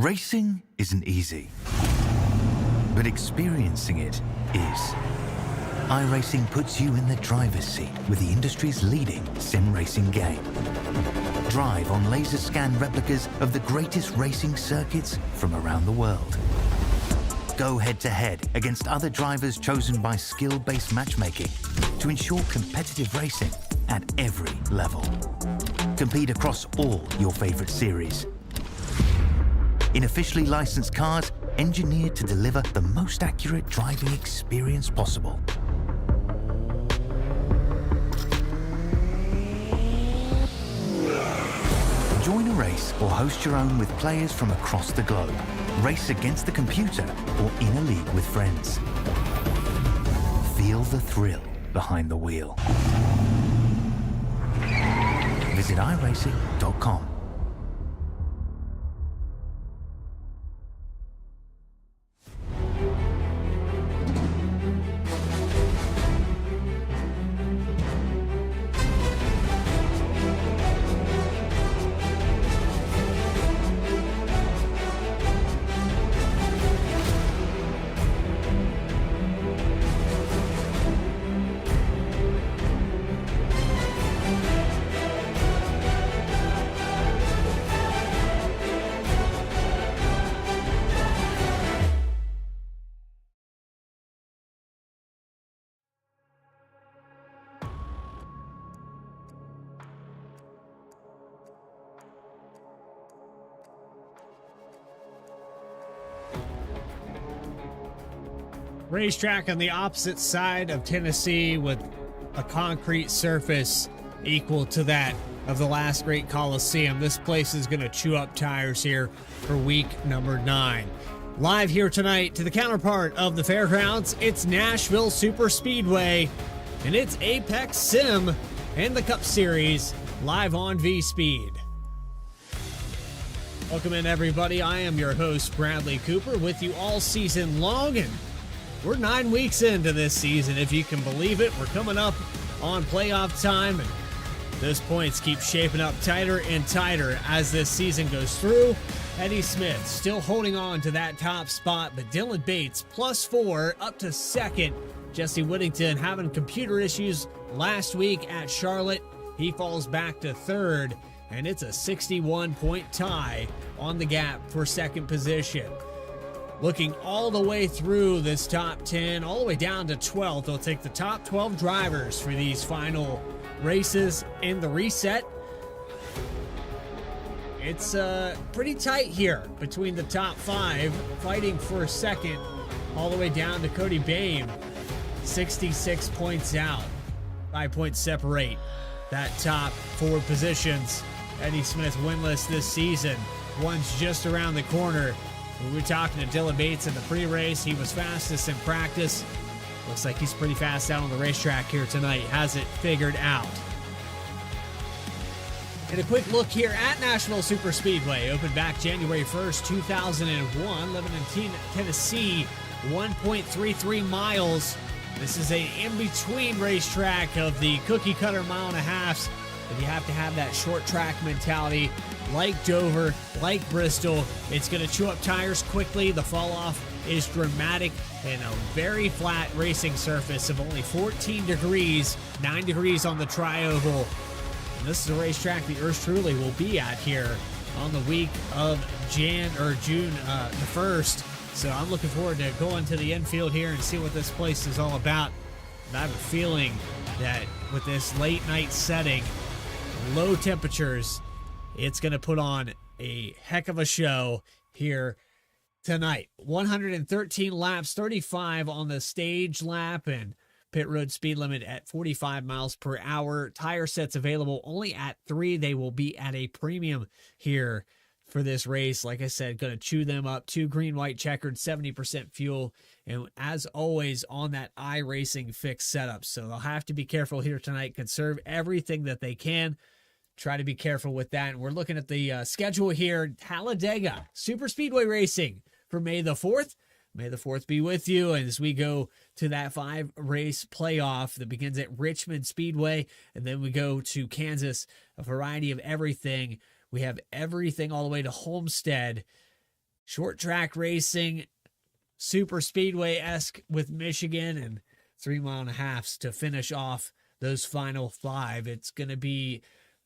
Racing isn't easy, but experiencing it is. iRacing puts you in the driver's seat with the industry's leading sim racing game. Drive on laser scan replicas of the greatest racing circuits from around the world. Go head-to-head against other drivers chosen by skill-based matchmaking to ensure competitive racing at every level. Compete across all your favorite series. In officially licensed cars, engineered to deliver the most accurate driving experience possible. Join a race or host your own with players from across the globe. Race against the computer or in a league with friends. Feel the thrill behind the wheel. Visit iRacing.com. Racetrack on the opposite side of Tennessee with a concrete surface equal to that of the last great Coliseum. This place is going to chew up tires here for week number 9. Live here tonight to the counterpart of the fairgrounds, it's Nashville Super Speedway, and it's Apex Sim and the Cup Series live on V-Speed. Welcome in, everybody. I am your host, Bradley Cooper, with you all season long, and we're 9 weeks into this season, if you can believe it. We're coming up on playoff time, and those points keep shaping up tighter and tighter as this season goes through. Eddie Smith still holding on to that top spot, but Dylan Bates +4 up to second. Jesse Whittington having computer issues last week at Charlotte. He falls back to third, and it's a 61-point tie on the gap for second position. Looking all the way through this top 10, all the way down to 12th. They'll take the top 12 drivers for these final races in the reset. It's pretty tight here between the top 5, fighting for a second, all the way down to Cody Bame, 66 points out. 5 points separate that top 4 positions. Eddie Smith winless this season. One's just around the corner. We were talking to Dylan Bates in the pre-race. He was fastest in practice. Looks like he's pretty fast out on the racetrack here tonight. Has it figured out. And a quick look here at Nashville Super Speedway. Opened back January 1st, 2001. Living in Tennessee, 1.33 miles. This is a in-between racetrack of the cookie-cutter mile and a halves. But you have to have that short track mentality. Like Dover, like Bristol, it's going to chew up tires quickly. The fall off is dramatic, and a very flat racing surface of only 14 degrees, 9 degrees on the tri-oval. And this is a racetrack that yours truly will be at here on the week of June the 1st. So I'm looking forward to going to the infield here and see what this place is all about. And I have a feeling that with this late night setting, low temperatures, it's going to put on a heck of a show here tonight. 113 laps, 35 on the stage lap, and pit road speed limit at 45 miles per hour. Tire sets available only at 3. They will be at a premium here for this race. Like I said, going to chew them up. 2 green, white checkered, 70% fuel. And as always, on that iRacing fixed setup. So they'll have to be careful here tonight. Conserve everything that they can. Try to be careful with that. And we're looking at the schedule here. Talladega Super Speedway Racing for May the 4th. May the 4th be with you as we go to that 5-race playoff that begins at Richmond Speedway. And then we go to Kansas, a variety of everything. We have everything all the way to Homestead. short track racing, super speedway-esque with Michigan, and 3.5 miles to finish off those final 5. It's going to be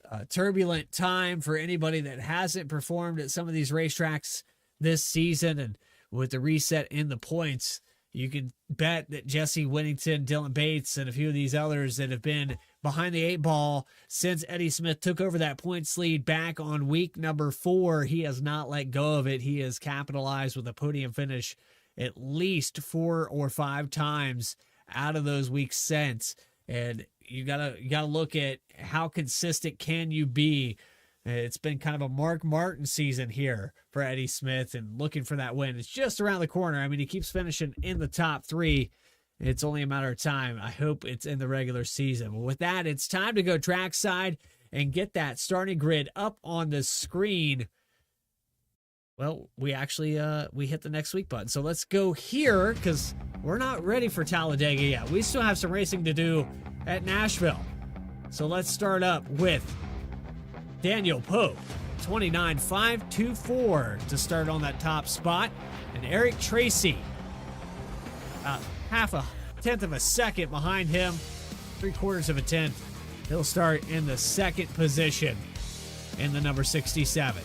a turbulent time for anybody that hasn't performed at some of these racetracks this season, and with the reset in the points, you can bet that Jesse Whittington, Dylan Bates, and a few of these others that have been behind the 8 ball since Eddie Smith took over that points lead back on week number 4, he has not let go of it. He has capitalized with a podium finish at least 4 or 5 times out of those weeks since. And you gotta look at how consistent can you be. It's been kind of a Mark Martin season here for Eddie Smith, and looking for that win. It's just around the corner. I mean, he keeps finishing in the top 3. It's only a matter of time. I hope it's in the regular season. Well, with that, it's time to go trackside and get that starting grid up on the screen. Well, we actually we hit the next week button. So let's go here, because we're not ready for Talladega yet. We still have some racing to do at Nashville. So let's start up with Daniel Pope, 29.524 to start on that top spot. And Eric Tracy, about 0.5 of a second behind him, 0.75 of a tenth. He'll start in the second position in the number 67.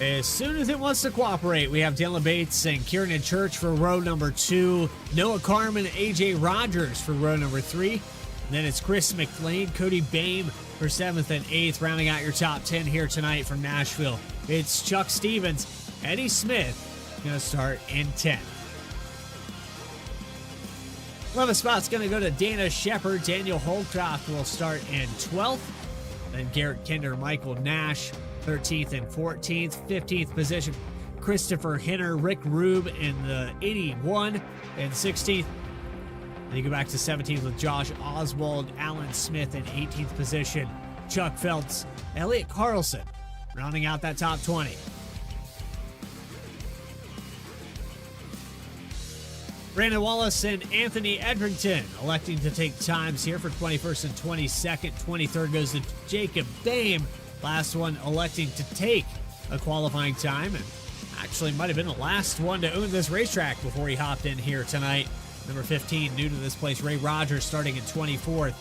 As soon as it wants to cooperate, we have Dylan Bates and Kieran Church for row number 2, Noah Carmen and AJ Rogers for row number 3. Then it's Chris McLean, Cody Bame for 7th and 8th, rounding out your top 10 here tonight from Nashville. It's Chuck Stevens, Eddie Smith, going to start in 10th. 11th spot's going to go to Dana Shepard. Daniel Holcroft will start in 12th. Then Garrett Kinder, Michael Nash, 13th and 14th. 15th position, Christopher Henner, Rick Rube in the 81 and 16th. Then you go back to 17th with Josh Oswald, Alan Smith in 18th position. Chuck Phelps, Elliot Carlson, rounding out that top 20. Brandon Wallace and Anthony Edrington electing to take times here for 21st and 22nd. 23rd goes to Jacob Bame. Last one electing to take a qualifying time, and actually might have been the last one to own this racetrack before he hopped in here tonight. Number 15, new to this place, Ray Rogers, starting in 24th.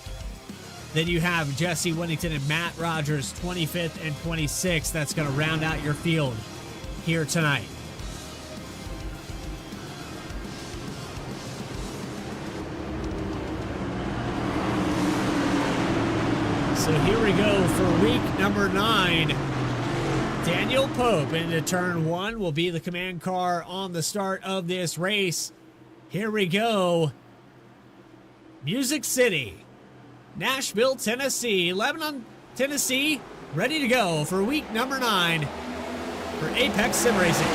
Then you have Jesse Whittington and Matt Rogers, 25th and 26th. That's going to round out your field here tonight. So here we go for week number 9. Daniel Pope into turn 1 will be the command car on the start of this race. Here we go. Music City, Nashville, Tennessee. Lebanon, Tennessee, ready to go for week number 9 for Apex Sim Racing.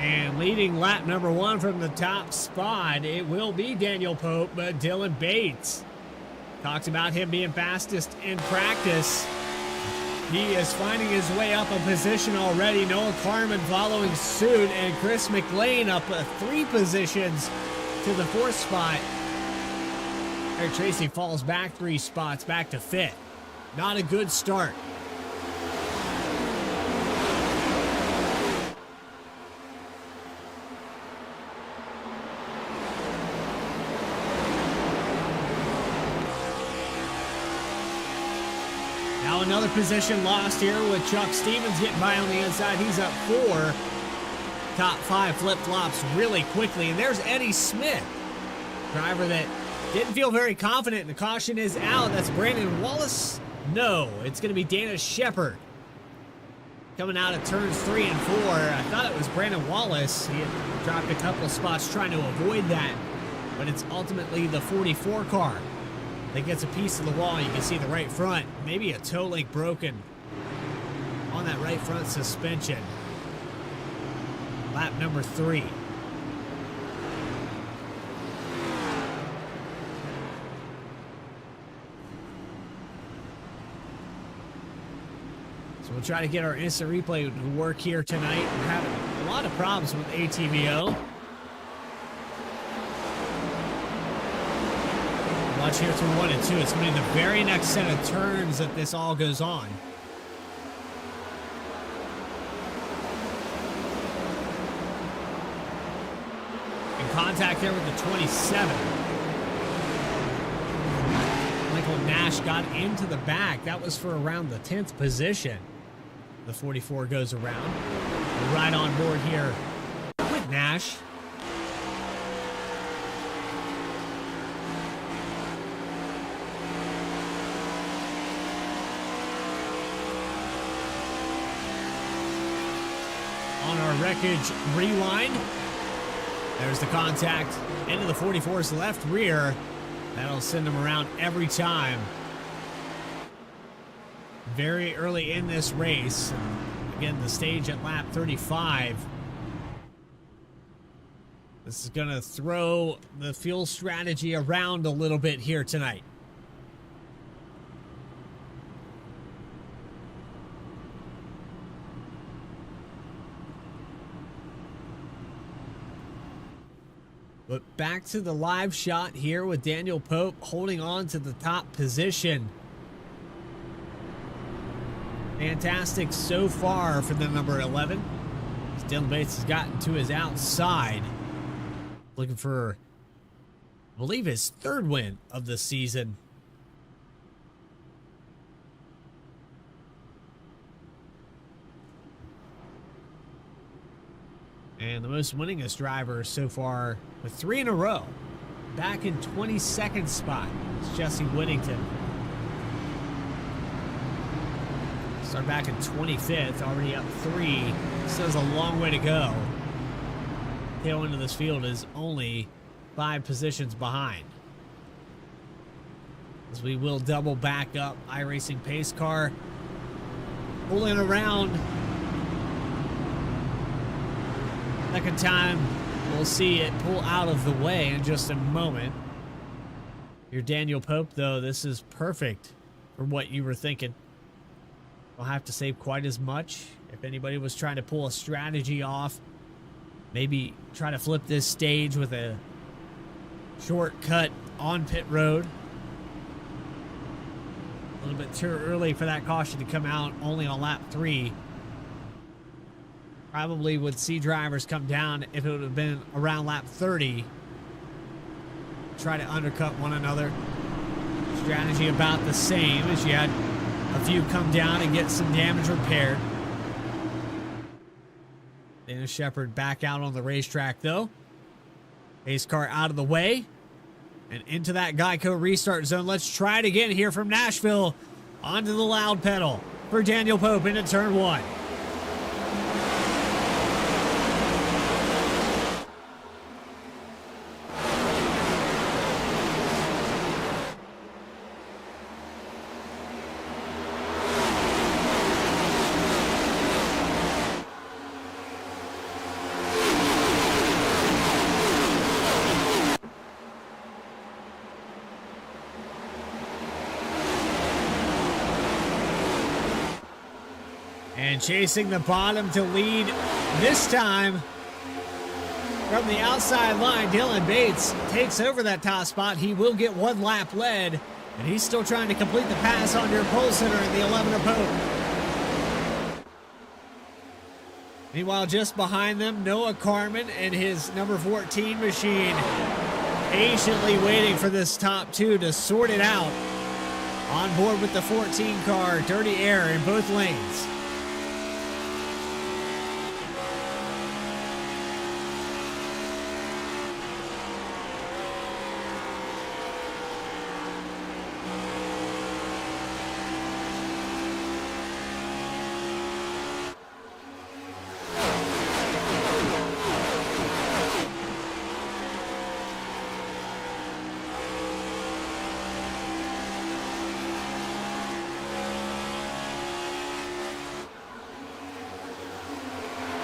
And leading lap number 1 from the top spot, it will be Daniel Pope, but Dylan Bates. Talked about him being fastest in practice. He is finding his way up a position already. Noah Carmen following suit, and Chris McLean up 3 positions to the 4th spot. Eric Tracy falls back 3 spots, back to 5th. Not a good start. Another position lost here with Chuck Stevens getting by on the inside. He's up 4. Top 5 flip-flops really quickly. And there's Eddie Smith, driver that didn't feel very confident. The caution is out. That's Brandon Wallace. No, it's going to be Dana Shepard coming out of turns 3 and 4. I thought it was Brandon Wallace. He had dropped a couple of spots trying to avoid that. But it's ultimately the 44 car I think it's a piece of the wall. You can see the right front. Maybe a toe link broken on that right front suspension. Lap number 3. So we'll try to get our instant replay to work here tonight. We're having a lot of problems with ATVO. Watch here through 1 and 2. It's going to be the very next set of turns that this all goes on. In contact there with the 27. Michael Nash got into the back. That was for around the 10th position. The 44 goes around. We're right on board here with Nash. On our wreckage rewind, there's the contact into the 44's left rear. That'll send them around every time. Very early in this race. Again, the stage at lap 35. This is going to throw the fuel strategy around a little bit here tonight. But back to the live shot here with Daniel Pope holding on to the top position. Fantastic so far for the number 11. Dylan Bates has gotten to his outside. Looking for, I believe, his 3rd win of the season. And the most winningest driver so far with 3 in a row. Back in 22nd spot. It's Jesse Whittington. Start back in 25th, already up 3. Still has a long way to go. Tail end of this field is only 5 positions behind. As we will double back up, iRacing pace car pulling around. Second time, we'll see it pull out of the way in just a moment. Your Daniel Pope, though, this is perfect for what you were thinking. Don't have to save quite as much. If anybody was trying to pull a strategy off, maybe try to flip this stage with a shortcut on pit road. A little bit too early for that caution to come out, only on lap 3. Probably would see drivers come down if it would have been around lap 30. Try to undercut one another. Strategy about the same as you had a few come down and get some damage repaired. Dana Shepard back out on the racetrack though. Pace car out of the way. And into that Geico restart zone. Let's try it again here from Nashville. Onto the loud pedal for Daniel Pope into turn 1. And chasing the bottom to lead this time from the outside line. Dylan Bates takes over that top spot. He will get 1 lap led, and he's still trying to complete the pass on your pole center in the 11er Pope. Meanwhile, just behind them, Noah Carmen and his number 14 machine patiently waiting for this top 2 to sort it out. On board with the 14 car, Dirty Air in both lanes.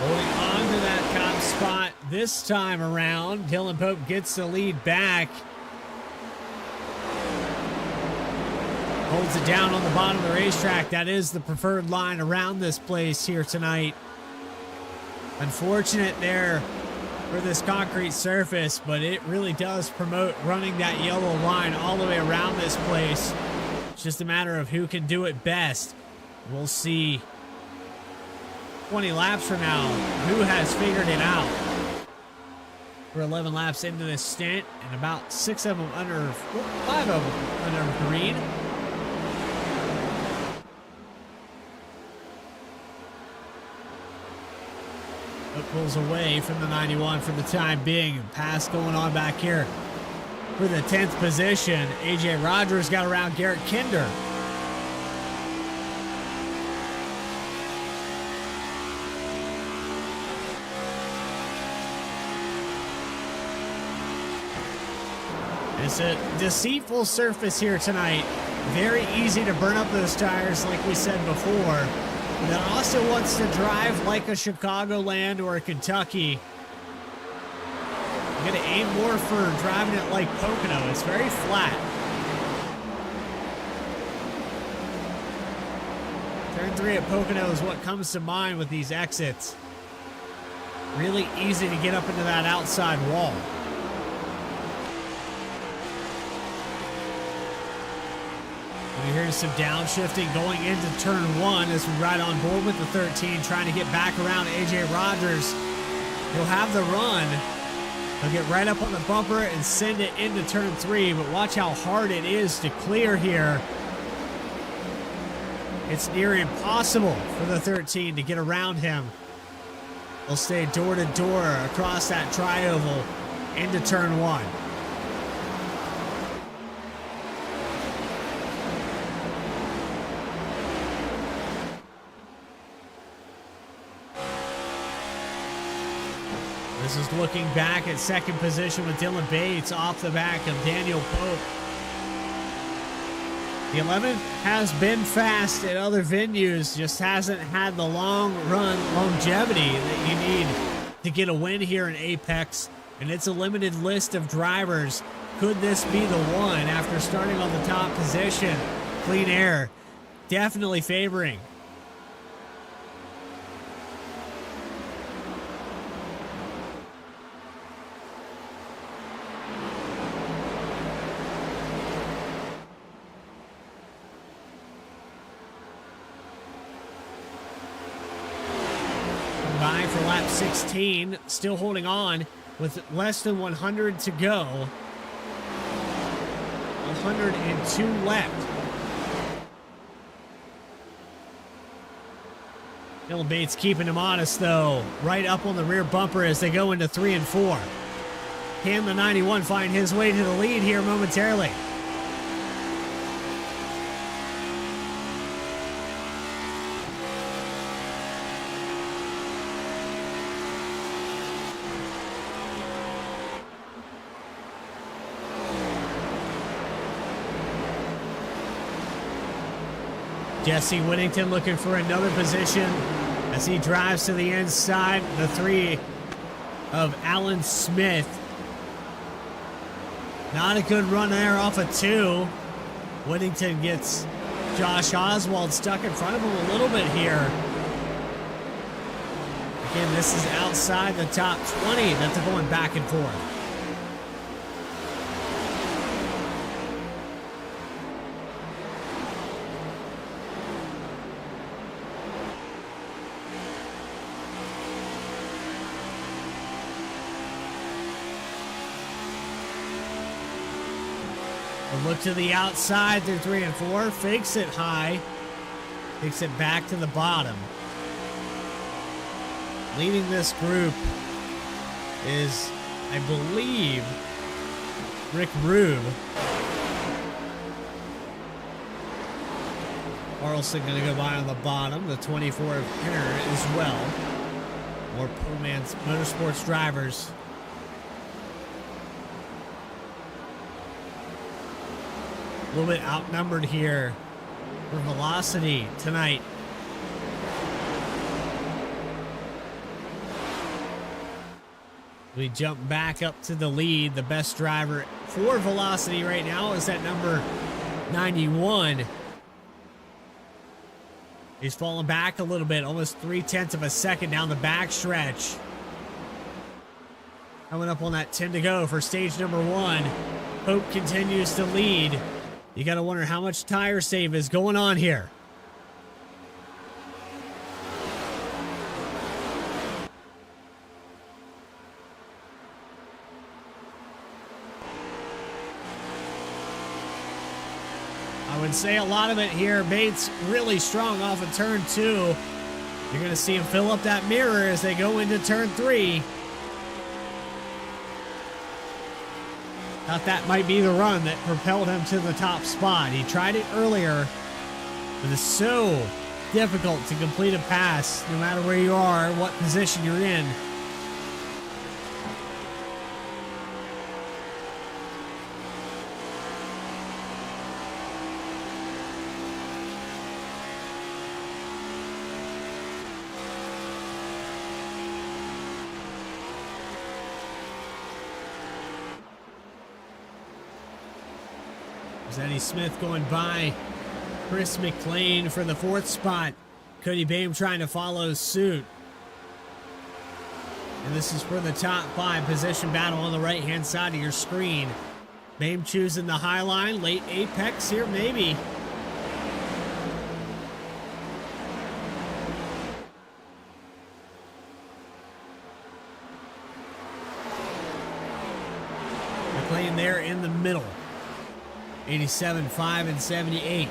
Holding on to that top spot this time around. Dylan Pope gets the lead back. Holds it down on the bottom of the racetrack. That is the preferred line around this place here tonight. Unfortunate there for this concrete surface, but it really does promote running that yellow line all the way around this place. It's just a matter of who can do it best. We'll see 20 laps from now who has figured it out. We're 11 laps into this stint, and about 5 of them under green. It pulls away from the 91 for the time being. Pass going on back here for the 10th position. AJ Rogers got around Garrett Kinder. It's a deceitful surface here tonight. Very easy to burn up those tires, like we said before. But it also wants to drive like a Chicagoland or a Kentucky. I'm going to aim more for driving it like Pocono. It's very flat. Turn 3 at Pocono is what comes to mind with these exits. Really easy to get up into that outside wall. We hear some downshifting going into turn 1 as we ride on board with the 13, trying to get back around AJ Rogers. He'll have the run. He'll get right up on the bumper and send it into turn 3, but watch how hard it is to clear here. It's near impossible for the 13 to get around him. He'll stay door to door across that tri-oval into turn 1. This is looking back at second position with Dylan Bates off the back of Daniel Pope. The 11 has been fast at other venues, just hasn't had the long run longevity that you need to get a win here in Apex. And it's a limited list of drivers. Could this be the one after starting on the top position? Clean Air definitely favoring. For lap 16, still holding on with less than 100 to go. 102 left. Dylan Bates keeping him honest, though. Right up on the rear bumper as they go into 3 and 4. Can the 91 find his way to the lead here momentarily? Jesse Whittington looking for another position as he drives to the inside. The 3 of Alan Smith. Not a good run there off of 2. Whittington gets Josh Oswald stuck in front of him a little bit here. Again, this is outside the top 20 that they're going back and forth. Look to the outside through 3 and 4. Fakes it high. Takes it back to the bottom. Leading this group is, I believe, Rick Rube. Carlson going to go by on the bottom. The 24 of Henner as well. More Pullman's Motorsports drivers. A little bit outnumbered here for velocity tonight. We jump back up to the lead. The best driver for velocity right now is at number 91. He's falling back a little bit, almost 0.3 of a second down the backstretch. Coming up on that 10 to go for stage number 1. Pope continues to lead. You got to wonder how much tire save is going on here. I would say a lot of it here. Bates really strong off of turn 2. You're going to see him fill up that mirror as they go into turn 3. Thought that might be the run that propelled him to the top spot. He tried it earlier, but it's so difficult to complete a pass no matter where you are, what position you're in. Eddie Smith going by Chris McLean for the 4th spot. Cody Bame trying to follow suit. And this is for the top 5 position battle on the right-hand side of your screen. Bame choosing the high line, late apex here, maybe. McLean there in the middle. 87, 5, and 78.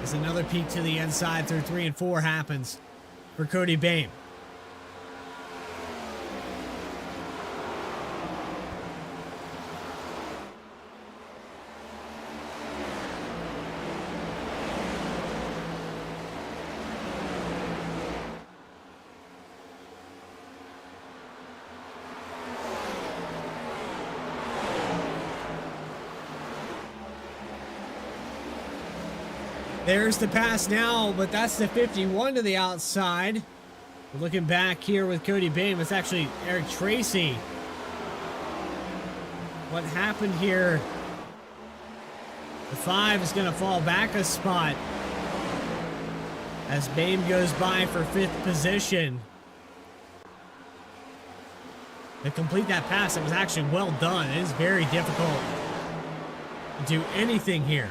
As another peek to the inside through 3 and 4 happens for Cody Bame. There's the pass now, but that's the 51 to the outside. We're looking back here with Cody Bame. It's actually Eric Tracy. What happened here? The 5 is going to fall back a spot as Bame goes by for 5th position. To complete that pass, it was actually well done. It is very difficult to do anything here.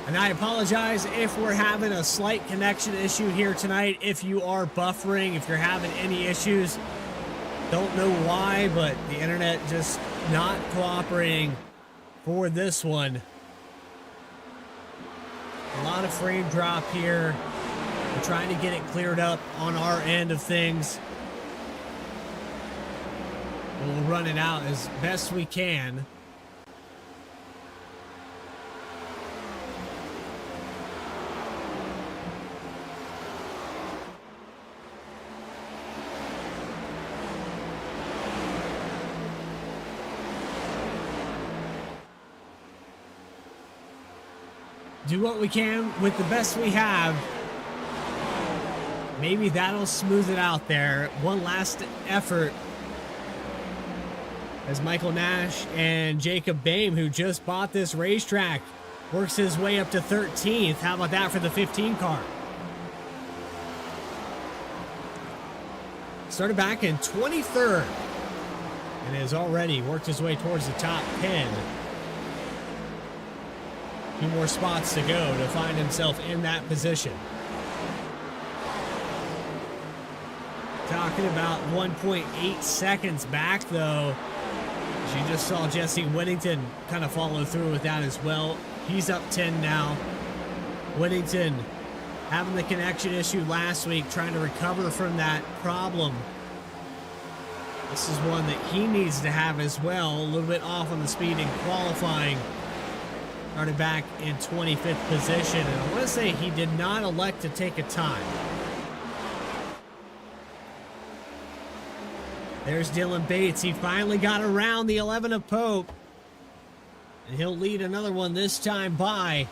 And I apologize if we're having a slight connection issue here tonight. If you are buffering, if you're having any issues, don't know why, but the internet just not cooperating for this one. A lot of frame drop here. We're trying to get it cleared up on our end of things. We'll run it out as best we can. Do what we can with the best we have. Maybe that'll smooth it out there. One last effort as Michael Nash and Jacob Bame, who just bought this racetrack, works his way up to 13th. How about that for the 15 car? Started back in 23rd and has already worked his way towards the top 10. 2 more spots to go to find himself in that position. Talking about 1.8 seconds back, though. As you just saw Jesse Whittington kind of follow through with that as well. He's up 10 now. Whittington having the connection issue last week, trying to recover from that problem. This is one that he needs to have as well. A little bit off on the speed in qualifying. Started back in 25th position, and I want to say he did not elect to take a time. There's Dylan Bates. He finally got around the 11 of Pope, and he'll lead another one this time by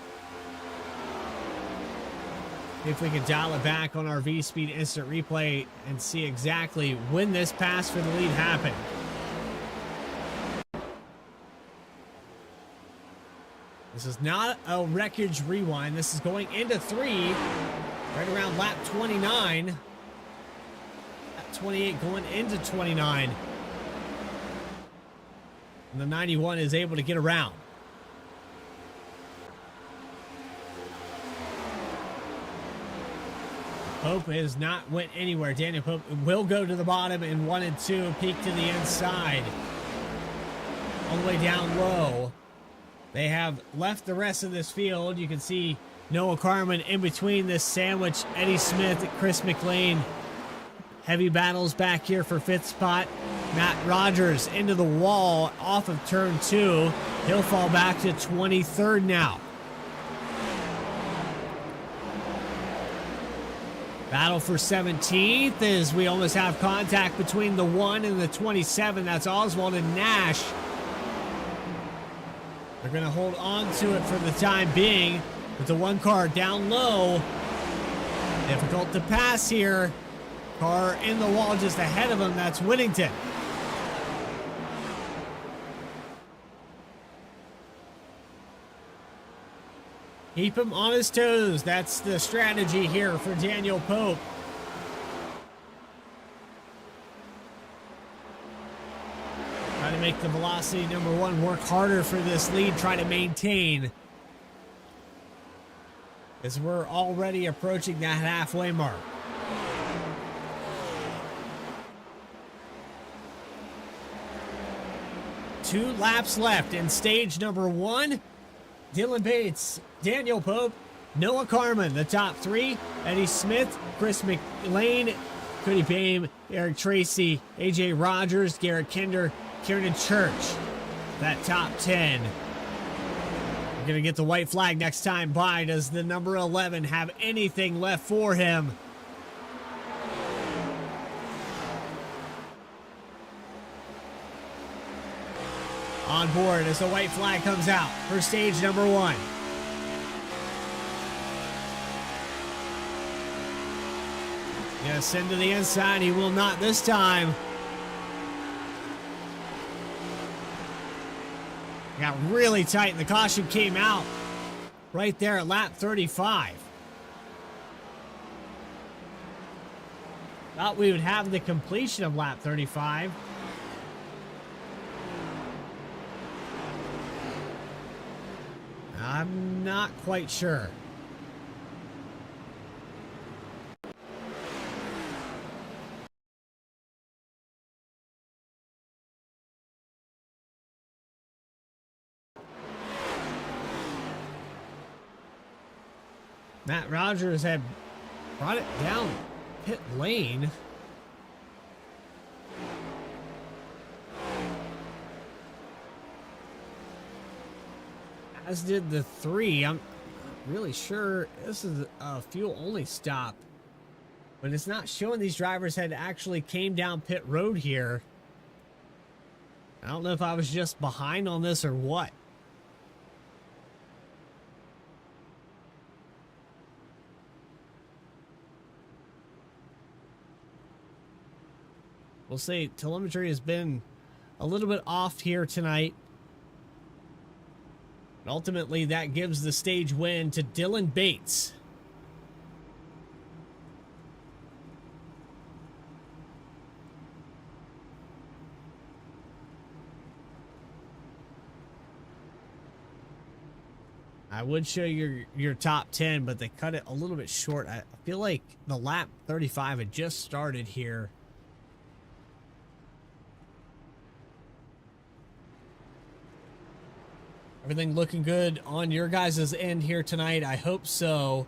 See if we can dial it back on our V-Speed instant replay and see exactly when this pass for the lead happened. This is not a wreckage rewind. This is going into 3, right around lap 29. Lap 28 going into 29. And the 91 is able to get around. Pope has not went anywhere. Daniel Pope will go to the bottom in 1 and 2, peek to the inside. All the way down low. They have left the rest of this field. You can see Noah Carmen in between this sandwich. Eddie Smith, Chris McLean. Heavy battles back here for 5th spot. Matt Rogers into the wall off of turn 2. He'll fall back to 23rd now. Battle for 17th as we almost have contact between the 1 and the 27. That's Oswald and Nash. They're going to hold on to it for the time being with the 1 car down low. Difficult to pass here. Car in the wall just ahead of him. That's Whittington. Keep him on his toes. That's the strategy here for Daniel Pope. Try to make the velocity number 1 work harder for this lead. Try to maintain. As we're already approaching that halfway mark. Two laps left in stage number 1. Dylan Bates, Daniel Pope, Noah Carmen, the top 3. Eddie Smith, Chris McLean, Cody Bame, Eric Tracy, AJ Rogers, Garrett Kinder, Kieran Church. That top 10. We're going to get the white flag next time by. Does the number 11 have anything left for him? On board as the white flag comes out for stage number 1. Yes, send to the inside. He will not this time. Got really tight, and the caution came out right there at lap 35. Thought we would have the completion of lap 35. I'm not quite sure. Matt Rogers had brought it down pit lane. As did the 3. I'm really sure this is a fuel-only stop. But it's not showing these drivers had actually came down pit road here. I don't know if I was just behind on this or what. We'll say telemetry has been a little bit off here tonight. And ultimately, that gives the stage win to Dylan Bates. I would show your top 10, but they cut it a little bit short. I feel like the lap 35 had just started here. Everything looking good on your guys' end here tonight. I hope so.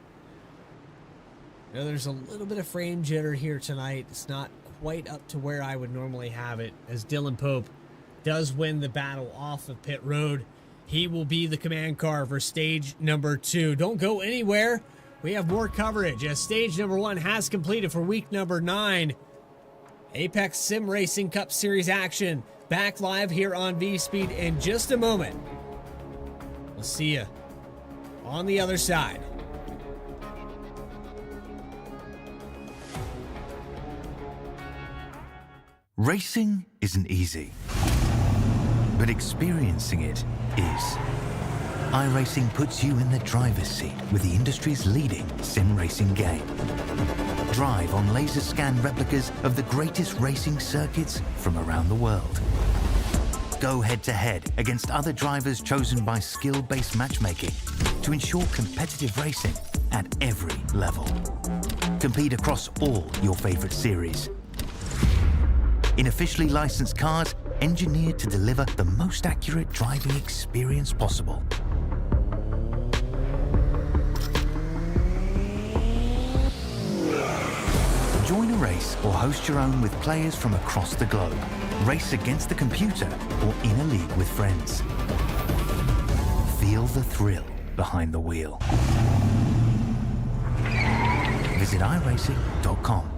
You know, there's a little bit of frame jitter here tonight. It's not quite up to where I would normally have it, as Dylan Pope does win the battle off of pit road. He will be the command car for stage number 2. Don't go anywhere. We have more coverage as stage number 1 has completed for week number 9. Apex Sim Racing Cup Series action back live here on V-Speed in just a moment. We'll see you on the other side. Racing isn't easy, but experiencing it is. iRacing puts you in the driver's seat with the industry's leading sim racing game. Drive on laser scan replicas of the greatest racing circuits from around the world. Go head-to-head against other drivers chosen by skill-based matchmaking to ensure competitive racing at every level. Compete across all your favorite series. In officially licensed cars, engineered to deliver the most accurate driving experience possible. Join a race or host your own with players from across the globe. Race against the computer or in a league with friends. Feel the thrill behind the wheel. Visit iRacing.com.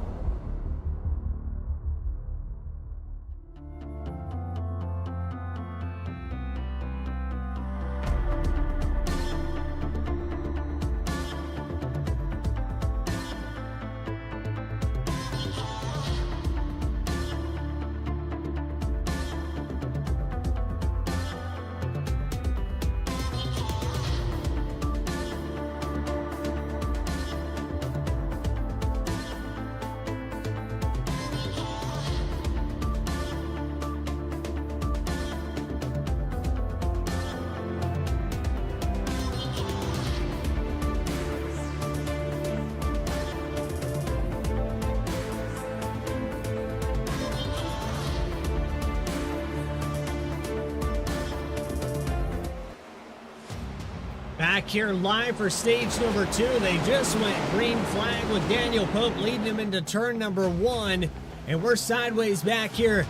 Back here live for stage number 2. They just went green flag with Daniel Pope leading him into turn number 1. And we're sideways back here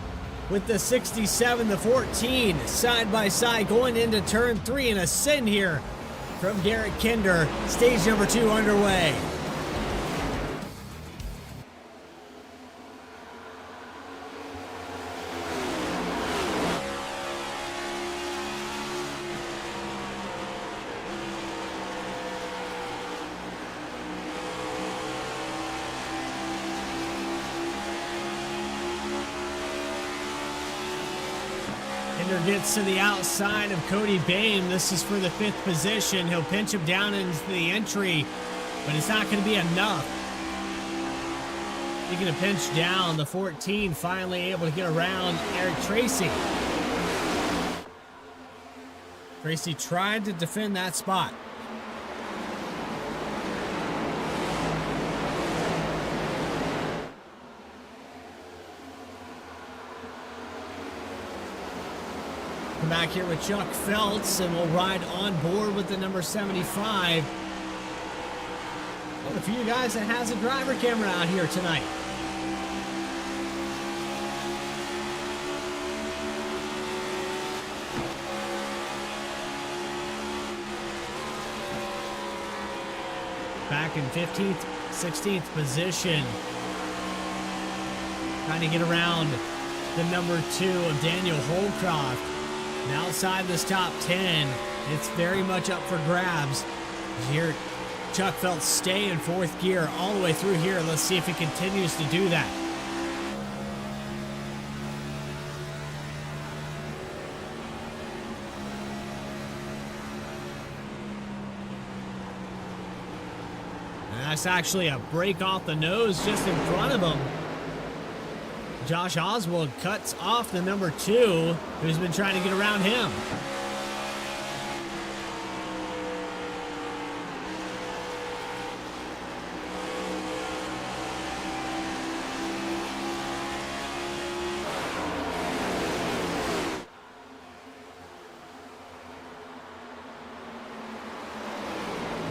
with the 67, the 14, side by side going into turn 3. And a sin here from Garrett Kinder. Stage number 2 underway. Kinder gets to the outside of Cody Bain. This is for the 5th position. He'll pinch him down into the entry, but it's not going to be enough. He's going to pinch down. The 14 finally able to get around Eric Tracy. Tracy tried to defend that spot. Come back here with Chuck Feltz, and we'll ride on board with the number 75. One of the few guys that has a driver camera out here tonight. Back in 15th, 16th position. Trying to get around the number 2 of Daniel Holcroft. And outside this top 10, it's very much up for grabs. Here, Chuck Feltz stay in 4th gear all the way through here. Let's see if he continues to do that. And that's actually a break off the nose just in front of him. Josh Oswald cuts off the number 2, who's been trying to get around him.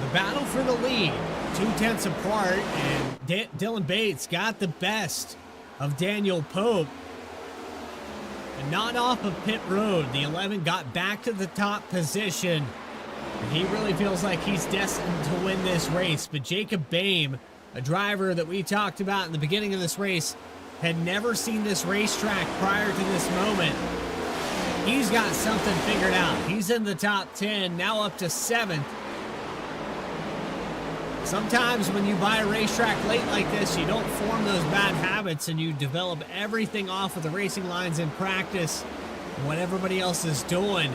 The battle for the lead, 2/10 apart, and Dylan Bates got the best of Daniel Pope. And not off of pit road. The 11 got back to the top position. And he really feels like he's destined to win this race. But Jacob Boehm, a driver that we talked about in the beginning of this race, had never seen this racetrack prior to this moment. He's got something figured out. He's in the top 10, now up to 7th. Sometimes when you buy a racetrack late like this, you don't form those bad habits and you develop everything off of the racing lines in practice and what everybody else is doing.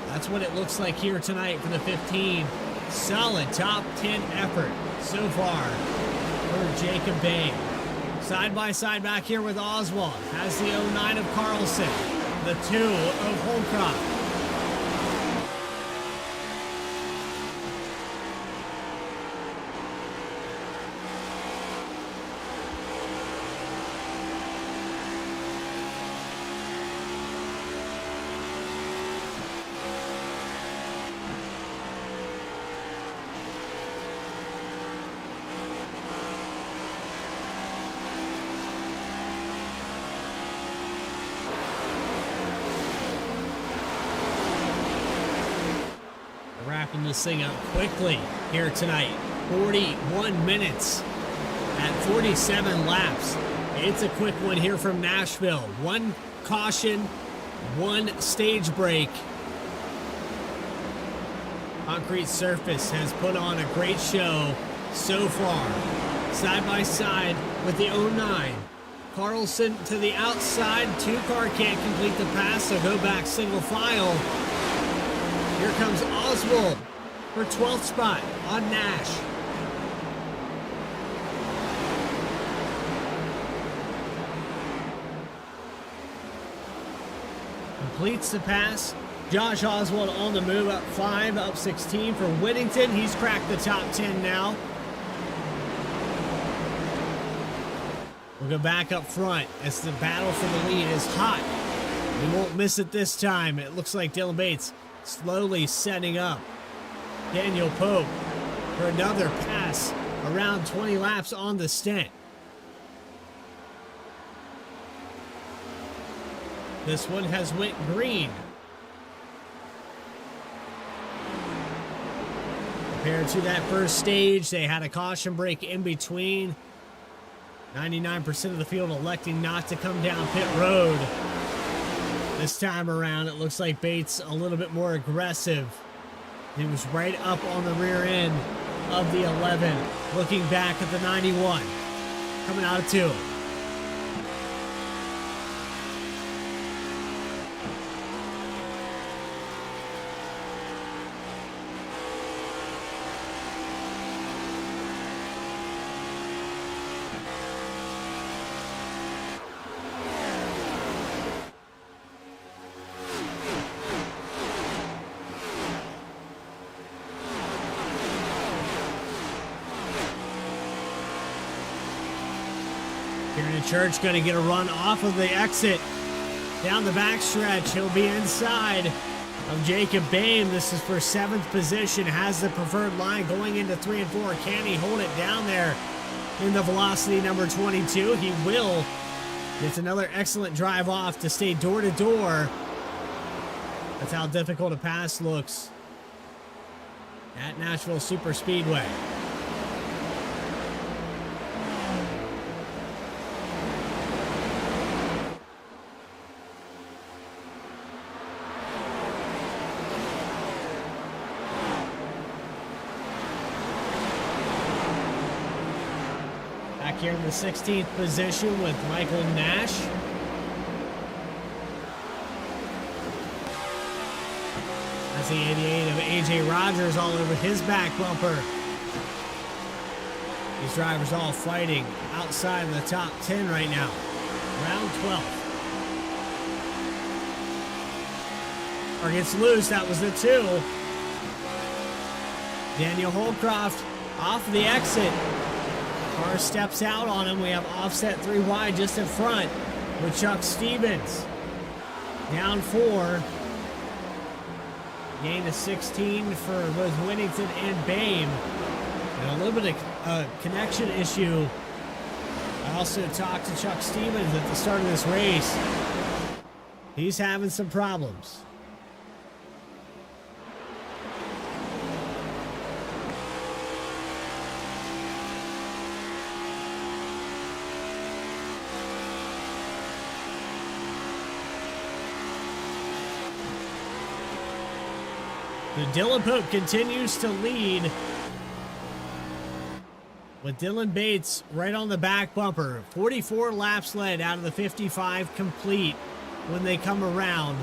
That's what it looks like here tonight for the 15. Solid top 10 effort so far for Jacob Bain. Side by side back here with Oswald. Has the 09 of Carlson. The 2 of Holcroft. Wrapping this thing up quickly here tonight. 41 minutes at 47 laps. It's a quick one here from Nashville. One caution, one stage break. Concrete surface has put on a great show so far. Side by side with the 09. Carlson to the outside. Two car can't complete the pass, so go back single file. Here comes Oswald for 12th spot on Nash. Completes the pass. Josh Oswald on the move, up 5, up 16 for Whittington. He's cracked the top 10 now. We'll go back up front as the battle for the lead is hot. We won't miss it this time. It looks like Dylan Bates slowly setting up Daniel Pope for another pass around 20 laps on the stint. This one has went green. Compared to that first stage, they had a caution break in between. 99% of the field electing not to come down pit road. This time around, it looks like Bates a little bit more aggressive. He was right up on the rear end of the 11, looking back at the 91, coming out of 2. Kieran Church going to get a run off of the exit. Down the backstretch, he'll be inside of Jacob Bain. This is for 7th position. Has the preferred line going into 3 and 4. Can he hold it down there in the velocity number 22? He will. It's another excellent drive off to stay door to door. That's how difficult a pass looks at Nashville Super Speedway. Here in the 16th position with Michael Nash. That's the 88 of AJ Rogers all over his back bumper. These drivers all fighting outside of the top 10 right now. Round 12. Or gets loose, that was the 2. Daniel Holcroft off the exit. Car steps out on him. We have offset 3 wide just in front with Chuck Stevens. Down 4. Gain of 16 for both Whittington and Bain. And a little bit of connection issue. I also talked to Chuck Stevens at the start of this race. He's having some problems. Dylan Pope continues to lead with Dylan Bates right on the back bumper. 44 laps led out of the 55 complete when they come around.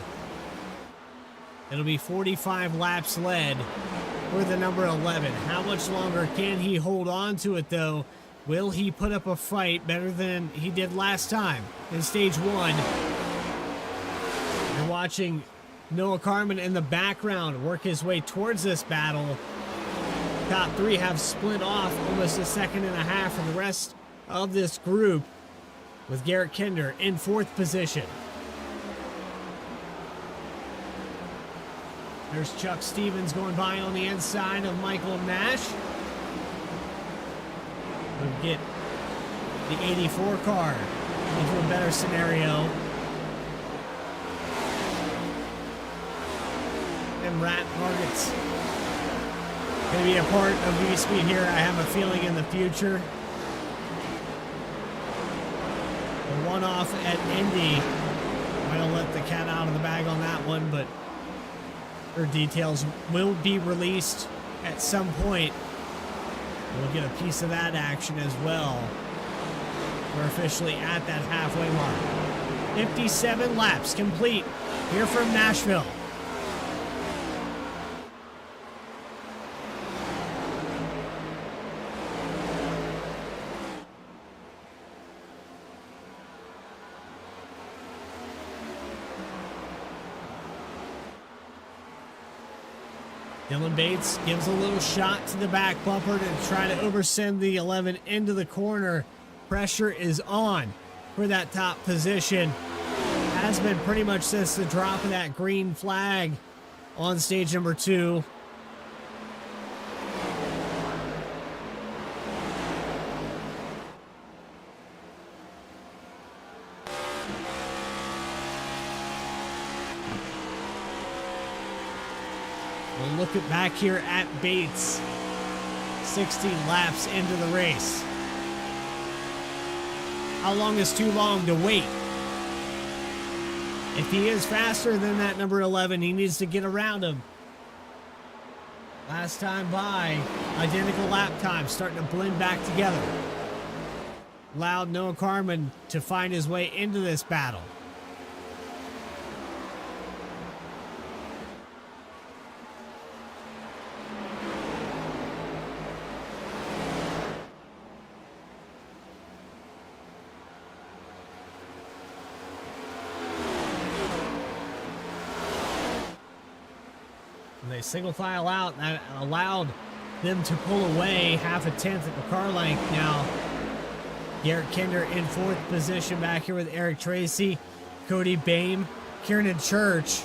It'll be 45 laps led for the number 11. How much longer can he hold on to it, though? Will he put up a fight better than he did last time in stage 1? You're watching Noah Carmen in the background work his way towards this battle. Top 3 have split off almost a second and a half from the rest of this group, with Garrett Kinder in 4th position. There's Chuck Stevens going by on the inside of Michael Nash. We'll get the 84 car into a better scenario. And Rat Marget's going to be a part of V-Speed here, I have a feeling, in the future. The one-off at Indy. Might have let the cat out of the bag on that one, but her details will be released at some point. We'll get a piece of that action as well. We're officially at that halfway mark. 57 laps complete here from Nashville. Dylan Bates gives a little shot to the back bumper to try to oversend the 11 into the corner. Pressure is on for that top position. Has been pretty much since the drop of that green flag on stage number 2. We'll look back here at Bates. 16 laps into the race. How long is too long to wait? If he is faster than that number 11, he needs to get around him. Last time by, identical lap time, starting to blend back together. Allowed Noah Carmen to find his way into this battle. They single file out. That allowed them to pull away half a tenth at the car length now. Garrett Kinder in 4th position back here with Eric Tracy, Cody Bame, Kieran Church.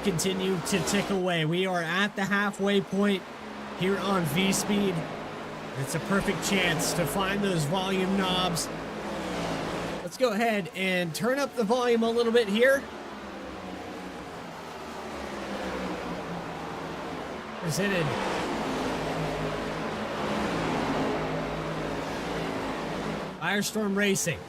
Continue to tick away. We are at the halfway point here on V-Speed. It's a perfect chance to find those volume knobs. Let's go ahead and turn up the volume a little bit here. Presented Firestorm Racing.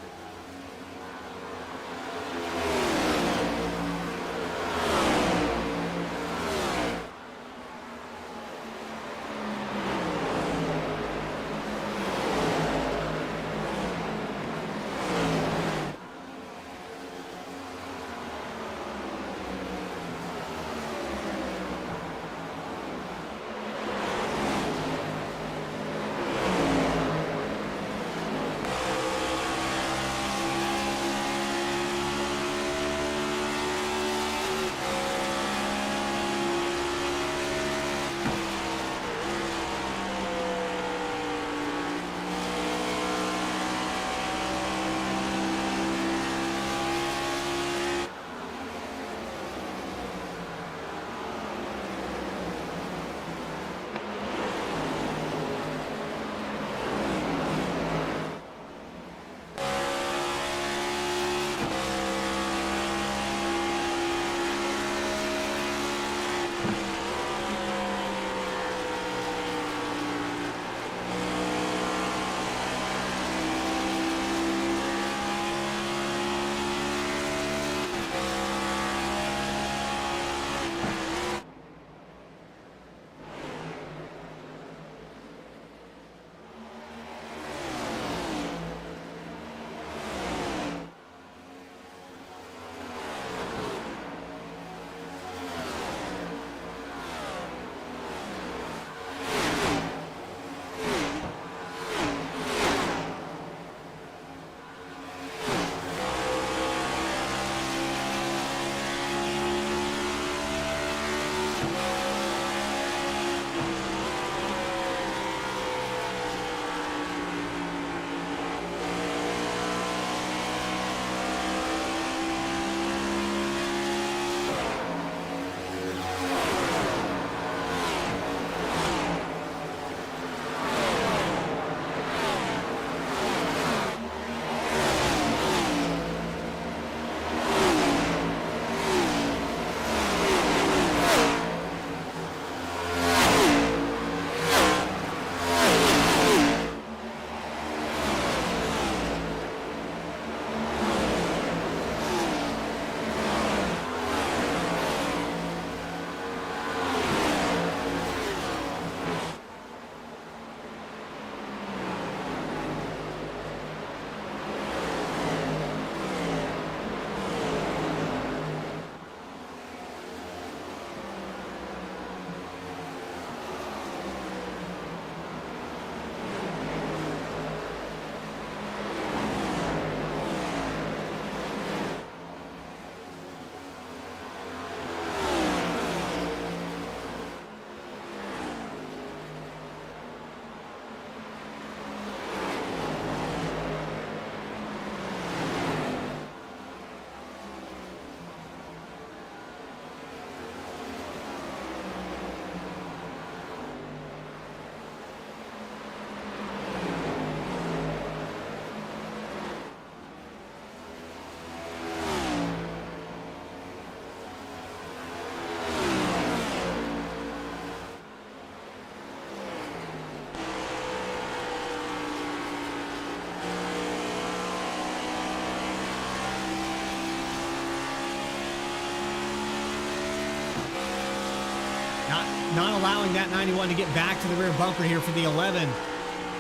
not allowing that 91 to get back to the rear bumper here for the 11.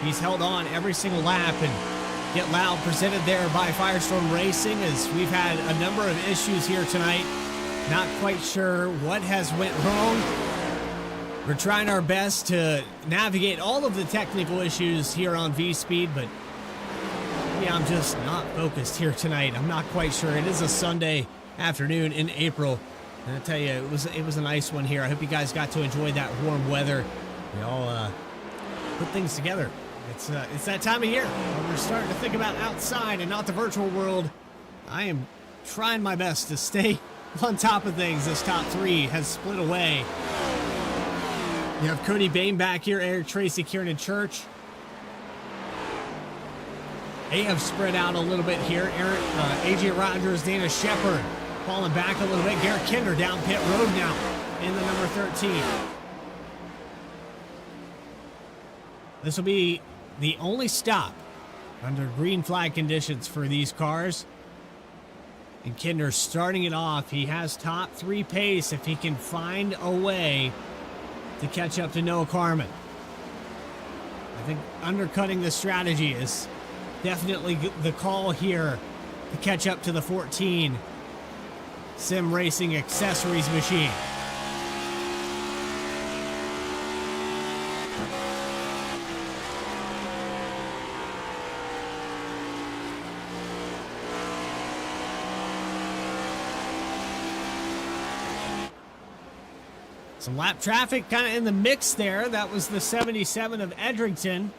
He's held on every single lap, and Get Loud presented there by Firestorm Racing, as we've had a number of issues here tonight. Not quite sure what has went wrong. We're trying our best to navigate all of the technical issues here on V-Speed, but yeah, I'm just not focused here tonight. I'm not quite sure. It is a Sunday afternoon in April, and I tell you, it was a nice one here. I hope you guys got to enjoy that warm weather. We all put things together. It's that time of year when we're starting to think about outside and not the virtual world. I am trying my best to stay on top of things. This top three has split away. You have Cody Bain back here, Eric Tracy, Kieran Church. They have spread out a little bit here. AJ Rogers, Dana Shepard falling back a little bit. Garrett Kinder down pit road now in the number 13. This will be the only stop under green flag conditions for these cars. And Kinder starting it off. He has top three pace if he can find a way to catch up to Noah Carmen. I think undercutting the strategy is definitely the call here to catch up to the 14 Sim Racing Accessories machine. Some lap traffic kind of in the mix there. That was the 77 of Edrington.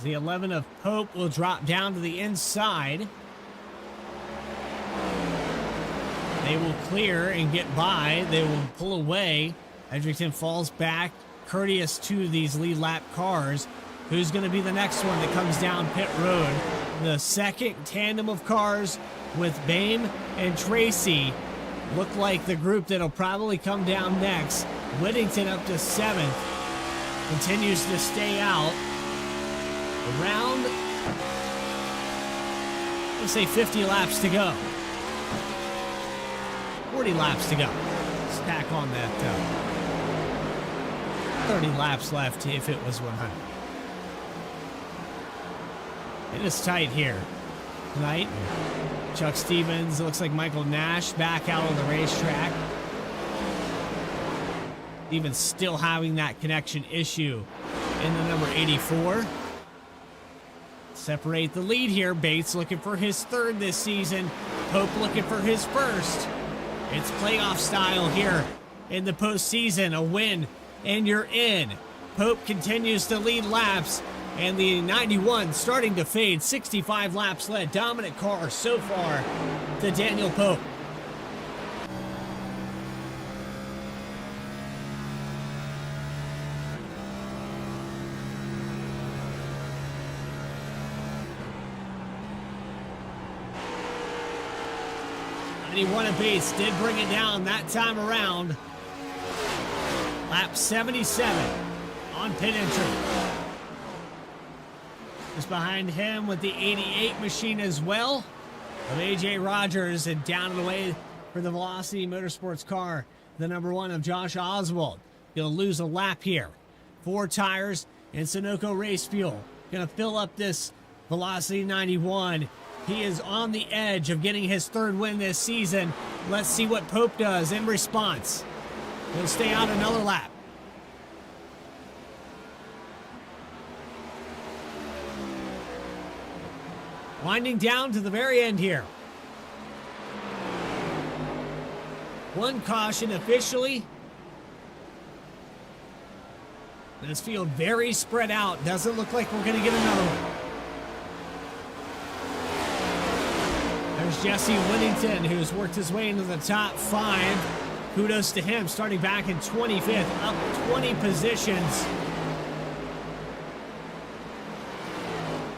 The 11 of Pope will drop down to the inside. They will clear and get by. They will pull away. Edrington falls back, courteous to these lead lap cars. Who's going to be the next one that comes down pit road? The second tandem of cars with Bain and Tracy look like the group that'll probably come down next. Whittington up to 7th. Continues to stay out. Around, let's say 50 laps to go. 40 laps to go. Let's tack on that 30 laps left if it was 100. It is tight here tonight. Chuck Stevens, looks like Michael Nash back out on the racetrack. Even still having that connection issue in the number 84. Separate the lead here. Bates looking for his third this season. Pope looking for his first. It's playoff style here in the postseason. A win and you're in. Pope continues to lead laps, and the 91 starting to fade. 65 laps led. Dominant car so far to Daniel Pope. And he won a base, did bring it down that time around. Lap 77 on pit entry. Just behind him with the 88 machine as well of AJ Rogers, and down and away for the Velocity Motorsports car, the number 1 of Josh Oswald. Gonna lose a lap here. 4 tires and Sunoco race fuel. Gonna fill up this Velocity 91. He is on the edge of getting his third win this season. Let's see what Pope does in response. He'll stay out another lap. Winding down to the very end here. One caution officially. This field very spread out. Doesn't look like we're going to get another one. There's Jesse Whittington, who's worked his way into the top 5. Kudos to him, starting back in 25th, up 20 positions.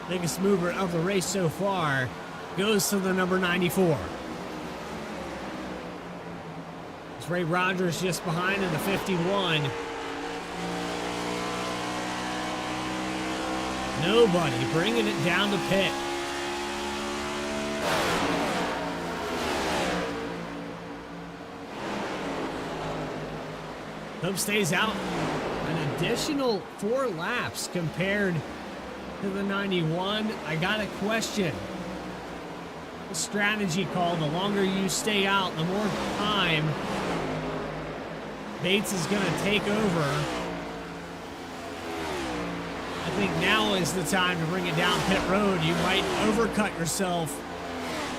Biggest mover of the race so far goes to the number 94. It's Ray Rogers just behind in the 51. Nobody bringing it down to pit. Pope stays out an additional 4 laps compared to the 91. I got a question. The strategy call, the longer you stay out, the more time Bates is going to take over. I think now is the time to bring it down pit road. You might overcut yourself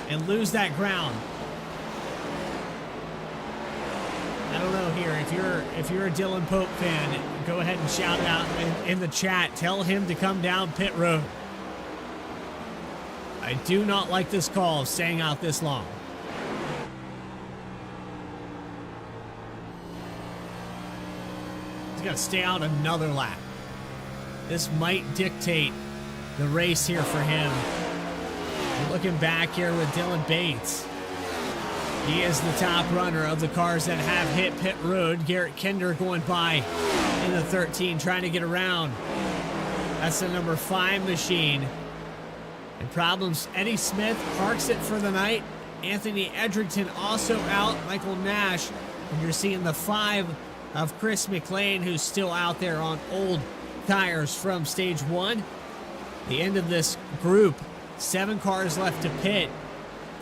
and lose that ground. I don't know here. If you're a Dylan Pope fan, go ahead and shout it out in the chat. Tell him to come down pit road. I do not like this call of staying out this long. He's got to stay out another lap. This might dictate the race here for him. We're looking back here with Dylan Bates. He is the top runner of the cars that have hit pit road. Garrett Kinder going by in the 13, trying to get around. That's the number 5 machine. And problems, Eddie Smith parks it for the night. Anthony Edrington also out. Michael Nash. And you're seeing the 5 of Chris McLean, who's still out there on old tires from stage 1. The end of this group, 7 cars left to pit.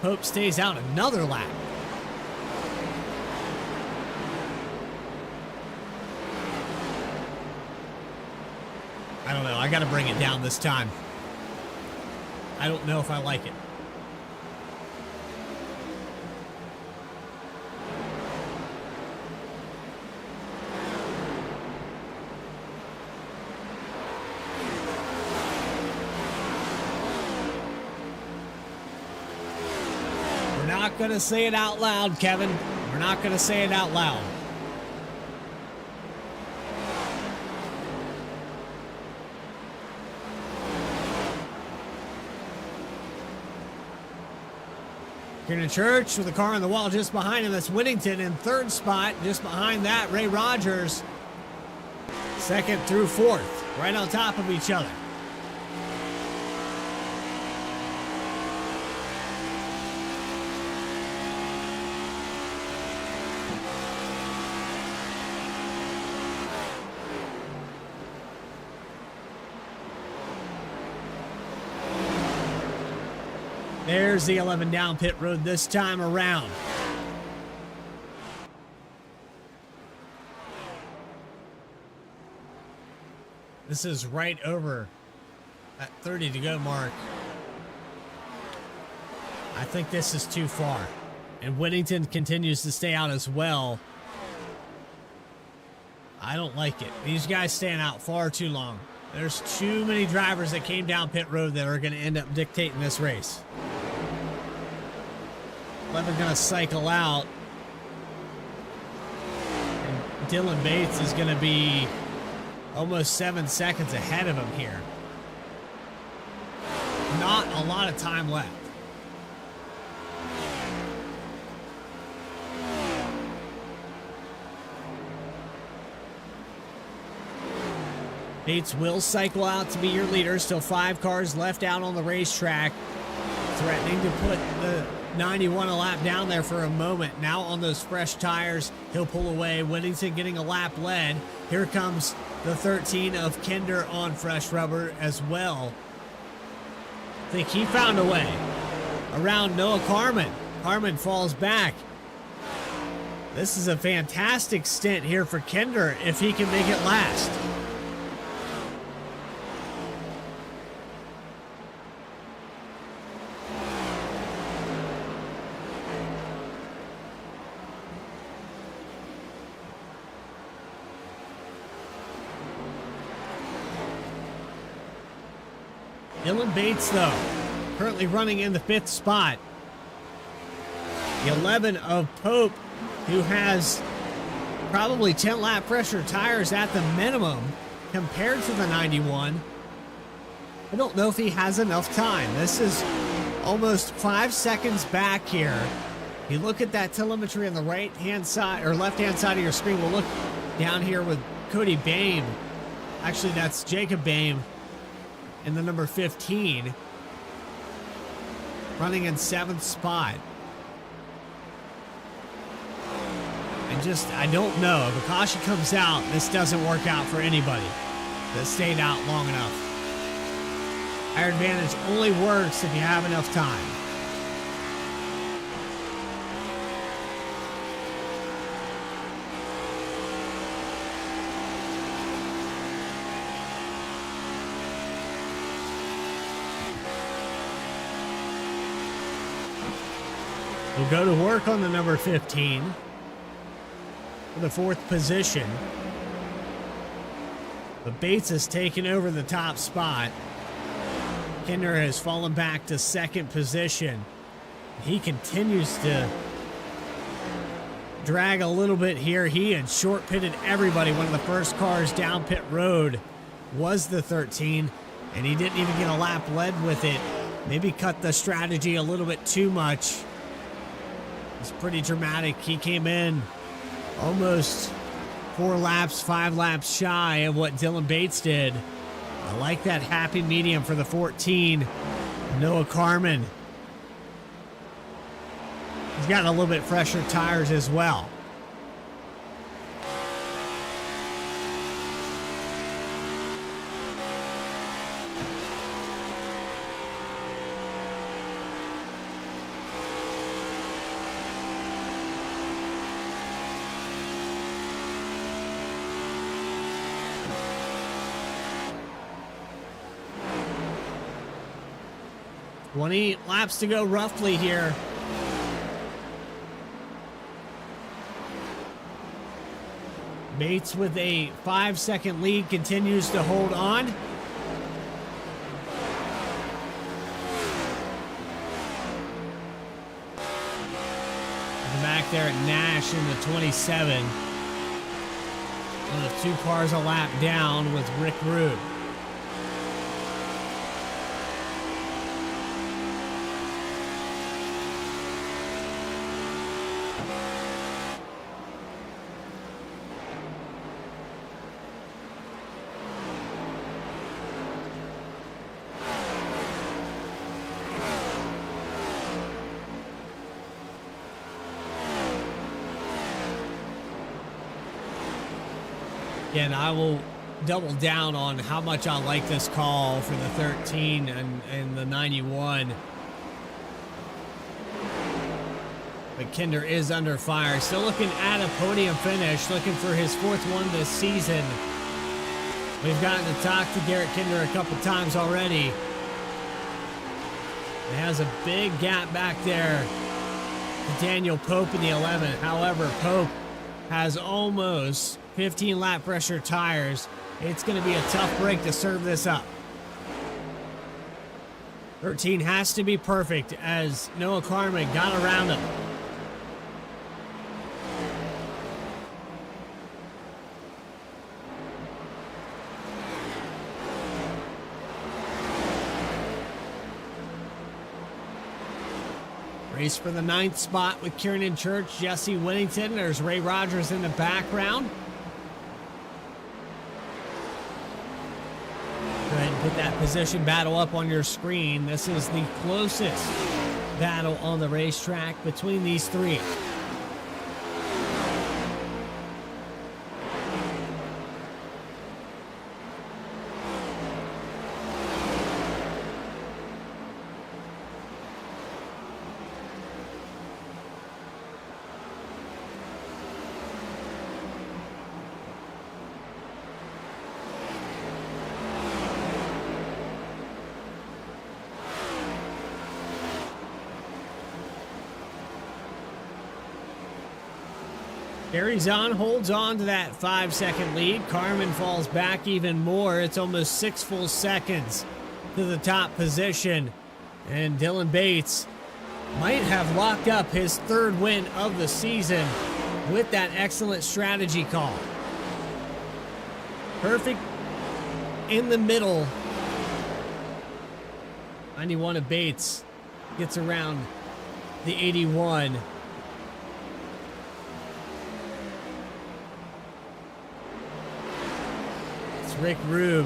Pope stays out another lap. I don't know. I got to bring it down this time. I don't know if I like it. We're not going to say it out loud, Kevin. We're not going to say it out loud. Kieran Church with a car on the wall just behind him. That's Whittington in 3rd spot. Just behind that, Ray Rogers. 2nd through 4th, right on top of each other. There's the 11 down pit road this time around. This is right over that 30 to go mark. I think this is too far. And Whittington continues to stay out as well. I don't like it. These guys staying out far too long. There's too many drivers that came down pit road that are going to end up dictating this race. 11 going to cycle out. And Dylan Bates is going to be almost 7 seconds ahead of him here. Not a lot of time left. Bates will cycle out to be your leader. Still 5 cars left out on the racetrack. Threatening to put the 91 a lap down there for a moment. Now on those fresh tires, he'll pull away. Whittington getting a lap led. Here comes the 13 of Kinder on fresh rubber as well. I think he found a way around Noah Carmen. Carmen falls back. This is a fantastic stint here for Kinder if he can make it last. Dylan Bates, though, currently running in the 5th spot. The 11 of Pope, who has probably 10 lap pressure tires at the minimum compared to the 91. I don't know if he has enough time. This is almost 5 seconds back here. You look at that telemetry on the right-hand side or left-hand side of your screen. We'll look down here with Cody Bame. Actually, that's Jacob Bame in the number 15, running in 7th spot. And I don't know. If Akashi comes out, this doesn't work out for anybody that stayed out long enough. Tire advantage only works if you have enough time. We'll go to work on the number 15 for the 4th position. But Bates has taken over the top spot. Kinder has fallen back to 2nd position. He continues to drag a little bit here. He had short pitted everybody. One of the first cars down pit road was the 13, and he didn't even get a lap led with it. Maybe cut the strategy a little bit too much. It's pretty dramatic. He came in almost 4 laps, 5 laps shy of what Dylan Bates did. I like that happy medium for the 14. Noah Carmen. He's got a little bit fresher tires as well. Laps to go roughly here. Bates with a 5-second lead continues to hold on. Back there at Nash in the 27. One of 2 cars a lap down with Rick Rude. Again, I will double down on how much I like this call for the 13 and the 91. But Kinder is under fire. Still looking at a podium finish, looking for his 4th one this season. We've gotten to talk to Garrett Kinder a couple times already. He has a big gap back there to Daniel Pope in the 11. However, Pope has almost 15 lap pressure tires. It's going to be a tough break to serve this up. 13 has to be perfect as Noah Carmen got around him. Race for the 9th spot with Kieran Church, Jesse Whittington. There's Ray Rogers in the background. Go ahead and put that position battle up on your screen. This is the closest battle on the racetrack between these 3. Carries on, holds on to that 5-second lead. Carmen falls back even more. It's almost 6 full seconds to the top position. And Dylan Bates might have locked up his 3rd win of the season with that excellent strategy call. Perfect in the middle. 91 of Bates gets around the 81. Rick Rube,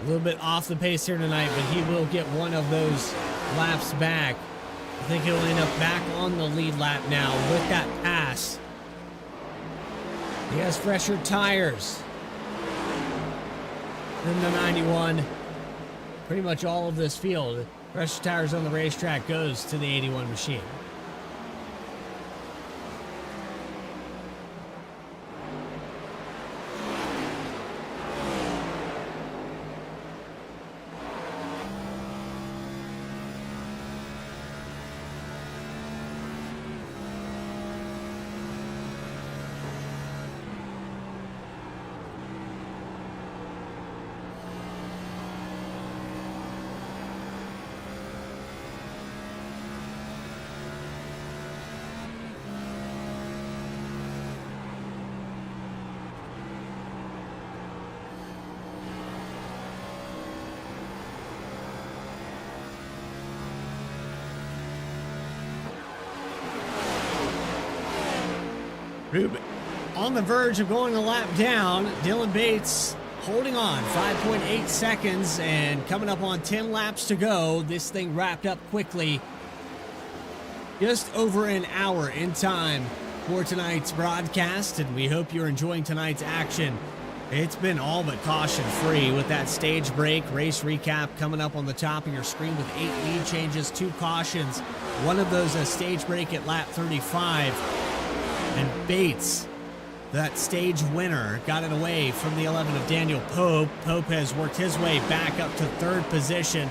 a little bit off the pace here tonight, but he will get one of those laps back. I think he'll end up back on the lead lap now with that pass. He has fresher tires than the 91. Pretty much all of this field, fresher tires on the racetrack goes to the 81 machine. On the verge of going a lap down, Dylan Bates holding on 5.8 seconds and coming up on 10 laps to go. This thing wrapped up quickly. Just over an hour in time for tonight's broadcast, and we hope you're enjoying tonight's action. It's been all but caution free with that stage break. Race recap coming up on the top of your screen with 8 lead changes, 2 cautions. One of those a stage break at lap 35. And Bates, that stage winner, got it away from the 11 of Daniel Pope. Pope has worked his way back up to 3rd position,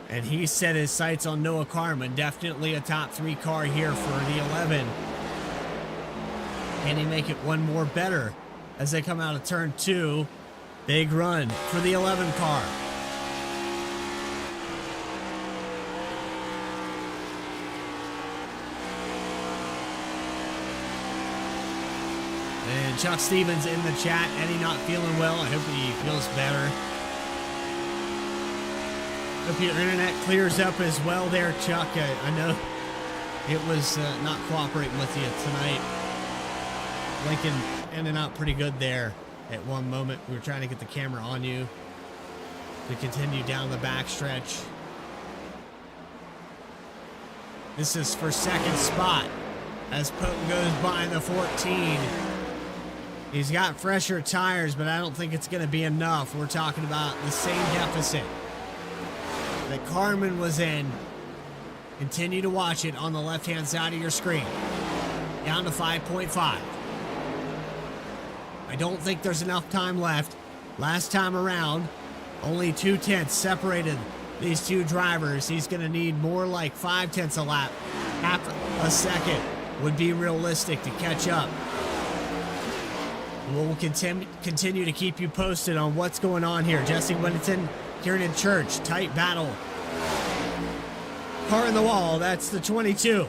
and he set his sights on Noah Carman. Definitely a top 3 car here for the 11. Can he make it one more better as they come out of turn 2? Big run for the 11 car. And Chuck Stevens in the chat. Eddie not feeling well. I hope he feels better. Hope your internet clears up as well there, Chuck. I know it was not cooperating with you tonight. Lincoln ended up pretty good there at one moment. We were trying to get the camera on you to continue down the backstretch. This is for 2nd spot as Pope goes by the 14. He's got fresher tires, but I don't think it's going to be enough. We're talking about the same deficit that Carman was in. Continue to watch it on the left-hand side of your screen. Down to 5.5. I don't think there's enough time left. Last time around, only 2/10 separated these two drivers. He's going to need more like 5/10 a lap. Half a second would be realistic to catch up. We'll continue to keep you posted on what's going on here. Jesse Whittington, Kieran Church, tight battle. Car in the wall, that's the 22.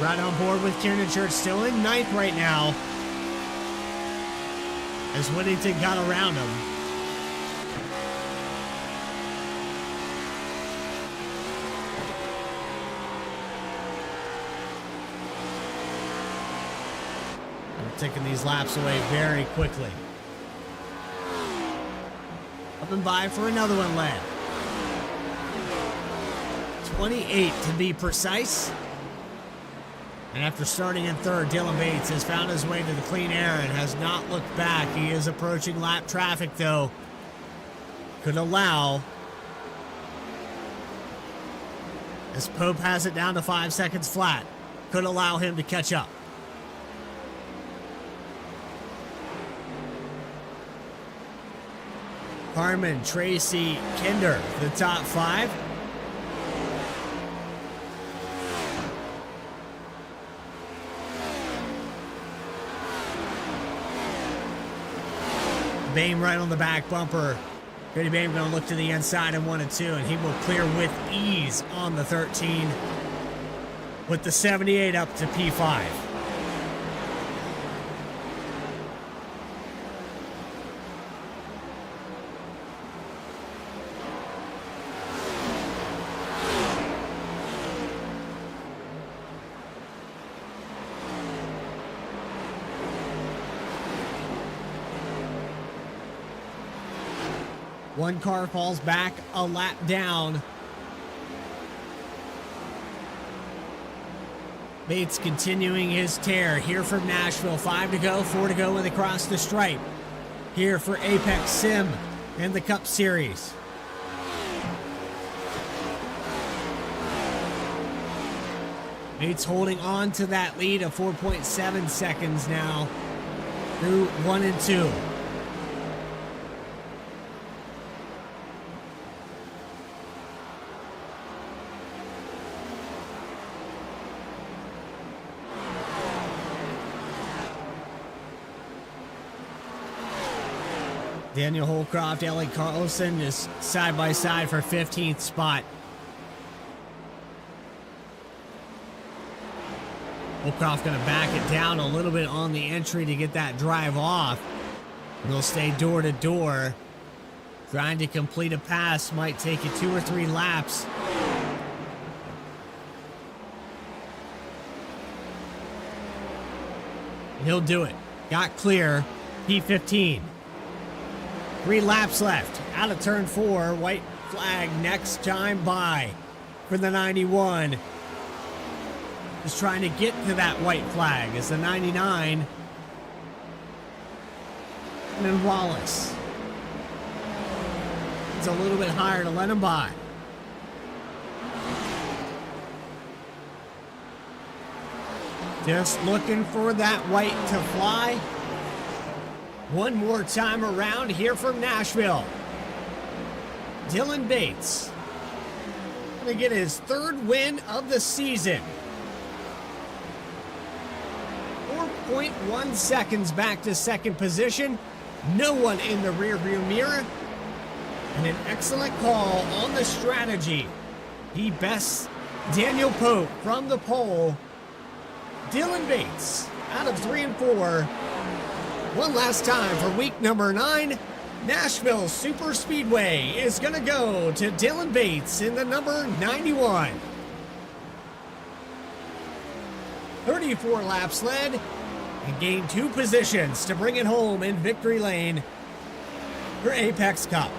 Right on board with Kieran Church, still in 9th right now, as Whittington got around him. I'm taking these laps away very quickly. Up and by for another one led. 28 to be precise. And after starting in 3rd, Dylan Bates has found his way to the clean air and has not looked back. He is approaching lap traffic, though. Could allow, as Pope has it down to 5 seconds flat, could allow him to catch up. Carman, Tracy, Kinder, the top 5. Bame right on the back bumper. Grady Bame going to look to the inside in 1 and 2, and he will clear with ease on the 13 with the 78 up to P5. One car falls back a lap down. Bates continuing his tear here from Nashville. 5 to go, 4 to go when they cross the stripe. Here for Apex Sim and the Cup Series. Bates holding on to that lead of 4.7 seconds now through 1 and 2. Daniel Holcroft, Ellie Carlson is side by side for 15th spot. Holcroft going to back it down a little bit on the entry to get that drive off. And they'll stay door to door. Trying to complete a pass might take you 2 or 3 laps. He'll do it. Got clear. P15. 3 laps left. Out of turn 4. White flag next time by for the 91. Just trying to get to that white flag as the 99. And then Wallace. It's a little bit higher to let him by. Just looking for that white to fly. One more time around here from Nashville. Dylan Bates going to get his 3rd win of the season. 4.1 seconds back to 2nd position. No one in the rearview mirror. And an excellent call on the strategy. He bests Daniel Pope from the pole. Dylan Bates out of 3 and 4. One last time for week number 9. Nashville Super Speedway is going to go to Dylan Bates in the number 91. 34 laps led and gained 2 positions to bring it home in victory lane for Apex Cup.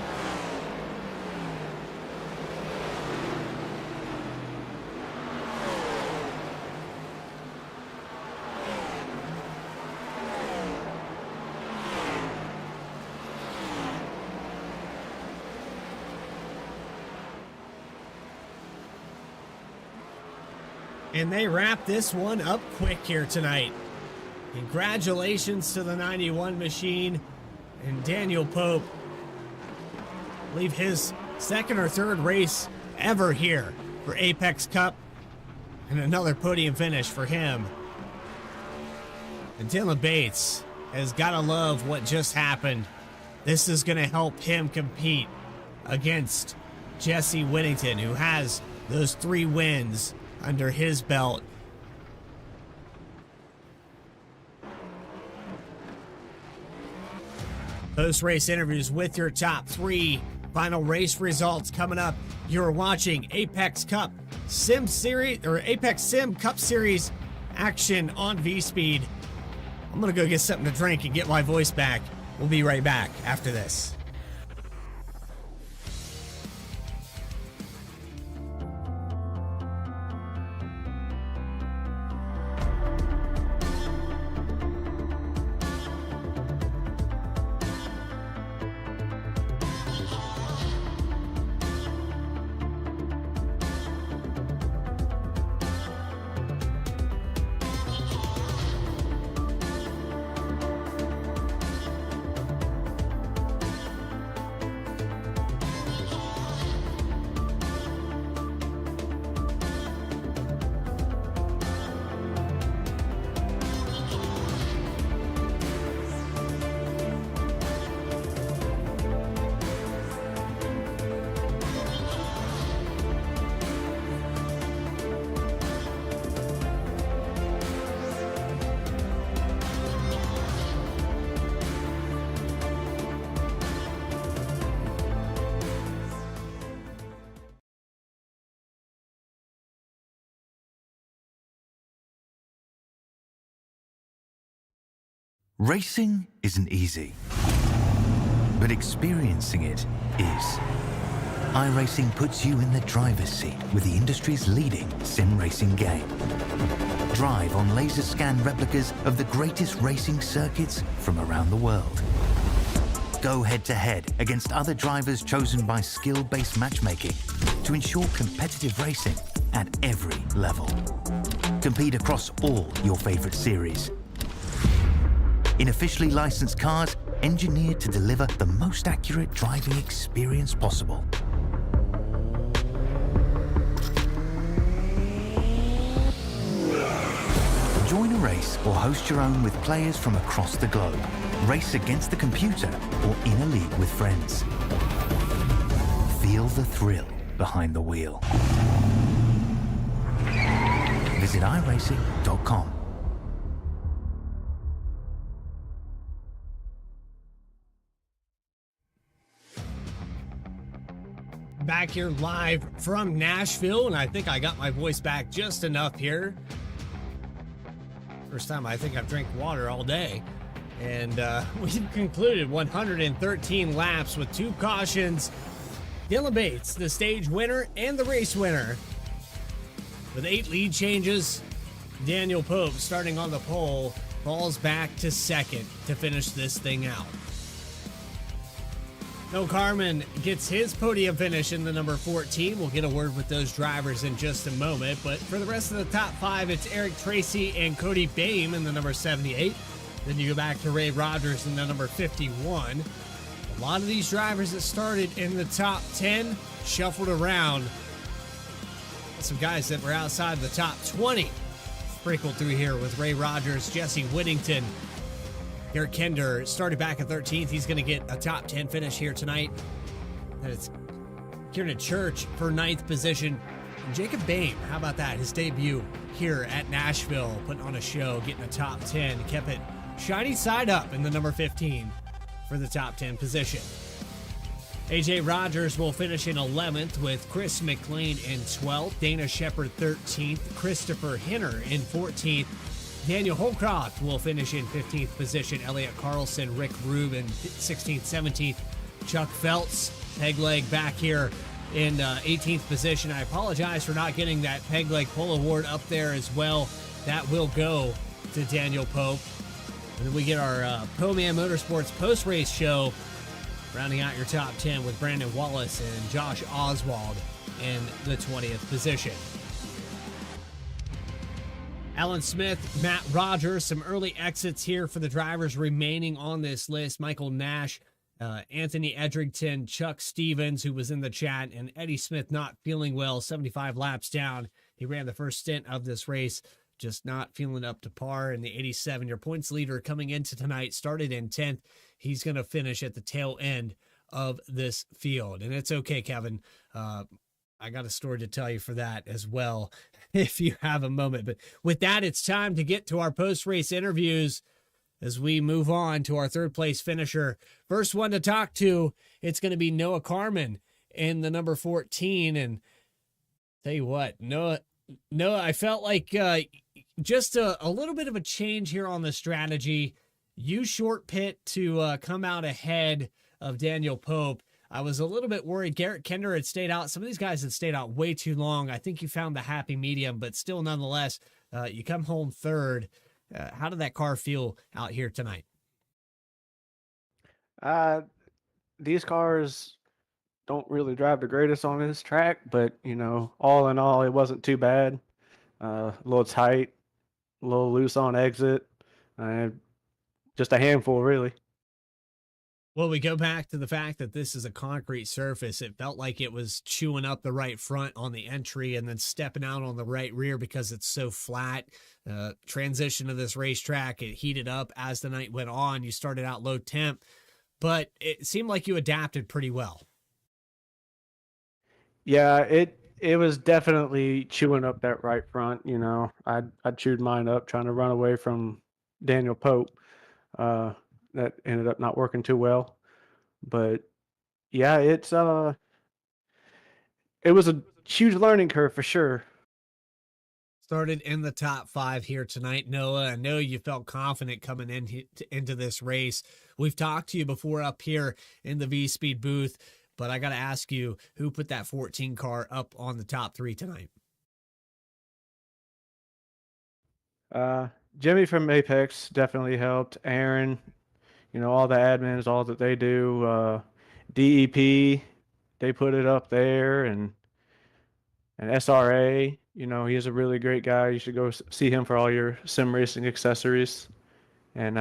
And they wrap this one up quick here tonight. Congratulations to the 91 machine and Daniel Pope. I believe his 2nd or 3rd race ever here for Apex Cup. And another podium finish for him. And Dylan Bates has got to love what just happened. This is going to help him compete against Jesse Whittington, who has those 3 wins under his belt. Post-race interviews with your top 3. Final race results coming up. You're watching Apex Cup Sim Series or Apex Sim Cup Series action on V-Speed. I'm gonna go get something to drink and get my voice back. We'll be right back after this. Racing isn't easy, but experiencing it is. iRacing puts you in the driver's seat with the industry's leading sim racing game. Drive on laser scan replicas of the greatest racing circuits from around the world. Go head-to-head against other drivers chosen by skill-based matchmaking to ensure competitive racing at every level. Compete across all your favorite series. In officially licensed cars, engineered to deliver the most accurate driving experience possible. Join a race or host your own with players from across the globe. Race against the computer or in a league with friends. Feel the thrill behind the wheel. Visit iRacing.com. Back here live from Nashville, and I think I got my voice back just enough here. First time I think I've drank water all day. And we've concluded 113 laps with 2 cautions. Dylan Bates, the stage winner and the race winner. With 8 lead changes, Daniel Pope, starting on the pole, falls back to second to finish this thing out. Noah Carmen gets his podium finish in the number 14. We'll get a word with those drivers in just a moment. But for the rest of the top 5, it's Eric Tracy and Cody Boehm in the number 78. Then you go back to Ray Rogers in the number 51. A lot of these drivers that started in the top 10 shuffled around. Some guys that were outside the top 20 sprinkled through here with Ray Rogers, Jesse Whittington. Garrett Kender started back at 13th. He's going to get a top 10 finish here tonight. And it's Kieran Church for 9th position. And Jacob Boehm, how about that? His debut here at Nashville, putting on a show, getting a top 10. Kept it shiny side up in the number 15 for the top 10 position. AJ Rogers will finish in 11th with Chris McLean in 12th, Dana Shepard 13th, Christopher Hinner in 14th. Daniel Holcroft will finish in 15th position, Elliott Carlson, Rick Rubin 16th, 17th, Chuck Feltz, peg leg back here in 18th position. I apologize for not getting that peg leg pull award up there as well. That will go to Daniel Pope. And then we get our Pro-Man Motorsports post-race show, rounding out your top 10 with Brandon Wallace and Josh Oswald in the 20th position. Alan Smith, Matt Rogers, some early exits here for the drivers remaining on this list. Michael Nash, Anthony Edrington, Chuck Stevens, who was in the chat, and Eddie Smith not feeling well, 75 laps down. He ran the first stint of this race, just not feeling up to par. And the 87-year points leader coming into tonight started in 10th. He's going to finish at the tail end of this field. And it's okay, Kevin. I got a story to tell you for that as well, if you have a moment. But with that, it's time to get to our post-race interviews as we move on to our third place finisher. First one to talk to, it's going to be Noah Carmen in the number 14. And tell you what, Noah, I felt like just a little bit of a change here on the strategy. You short pit to come out ahead of Daniel Pope. I was a little bit worried. Garrett Kender had stayed out. Some of these guys had stayed out way too long. I think you found the happy medium, but still, nonetheless, you come home third. How did that car feel out here tonight? These cars don't really drive the greatest on this track, but, you know, all in all, it wasn't too bad. A little tight, a little loose on exit. Just a handful, really. Well, we go back to the fact that this is a concrete surface. It felt like it was chewing up the right front on the entry and then stepping out on the right rear because it's so flat. Transition to this racetrack, it heated up as the night went on. You started out low temp, but it seemed like you adapted pretty well. Yeah, it was definitely chewing up that right front. You know, I chewed mine up trying to run away from Daniel Pope. That ended up not working too well, but yeah, it was a huge learning curve for sure. Started in the top 5 here tonight, Noah. I know you felt confident coming into this race. We've talked to you before up here in the V-Speed booth, but I got to ask you, who put that 14 car up on the top 3 tonight? Jimmy from Apex definitely helped. Aaron, all the admins, all that they do. DEP, they put it up there, and SRA, he's a really great guy. You should go see him for all your sim racing accessories. And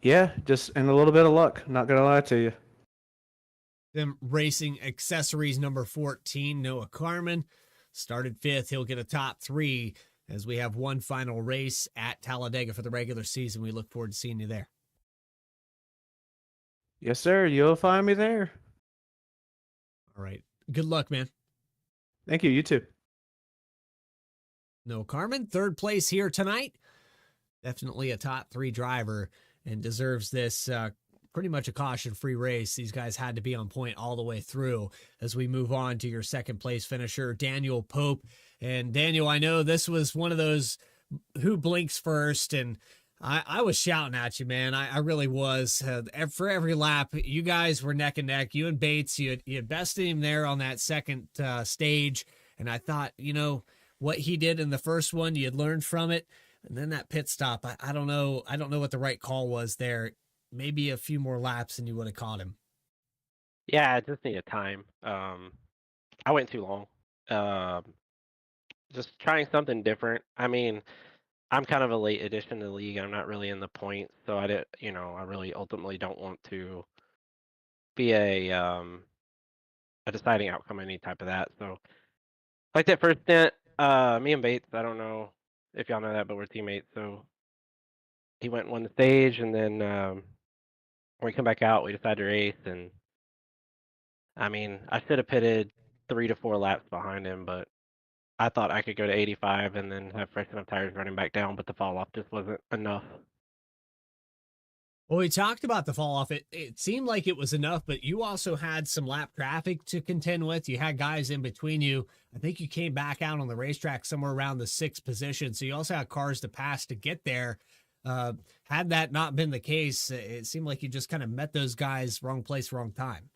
yeah, just and a little bit of luck. Not gonna lie to you. Them racing accessories number 14, Noah Carmen, started 5th. He'll get a top 3 as we have one final race at Talladega for the regular season. We look forward to seeing you there. Yes, sir. You'll find me there. All right. Good luck, man. Thank you. You too. Noah Carmen, 3rd place here tonight. Definitely a top 3 driver and deserves this pretty much a caution-free race. These guys had to be on point all the way through. As we move on to your 2nd place finisher, Daniel Pope. And Daniel, I know this was one of those who blinks first, and I was shouting at you, man. I really was. For every lap, you guys were neck and neck. You and Bates, you had bested him there on that 2nd stage, and I thought, what he did in the first one, you had learned from it. And then that pit stop, I don't know what the right call was there. Maybe a few more laps and you would have caught him. Yeah, I just needed time. I went too long. Just trying something different. I mean, I'm kind of a late addition to the league. I'm not really in the points, so I really ultimately don't want to be a deciding outcome, any type of that. So, like that first stint, me and Bates, I don't know if y'all know that, but we're teammates. So he went and won the stage, and then when we come back out, we decided to race. And I mean, I should have pitted 3 to 4 laps behind him, but I thought I could go to 85 and then have fresh enough tires running back down, but the fall off just wasn't enough. Well, we talked about the fall off. It seemed like it was enough, but you also had some lap traffic to contend with. You had guys in between you. I think you came back out on the racetrack somewhere around the 6th position, so you also had cars to pass to get there. Had that not been the case, it seemed like you just kind of met those guys wrong place, wrong time.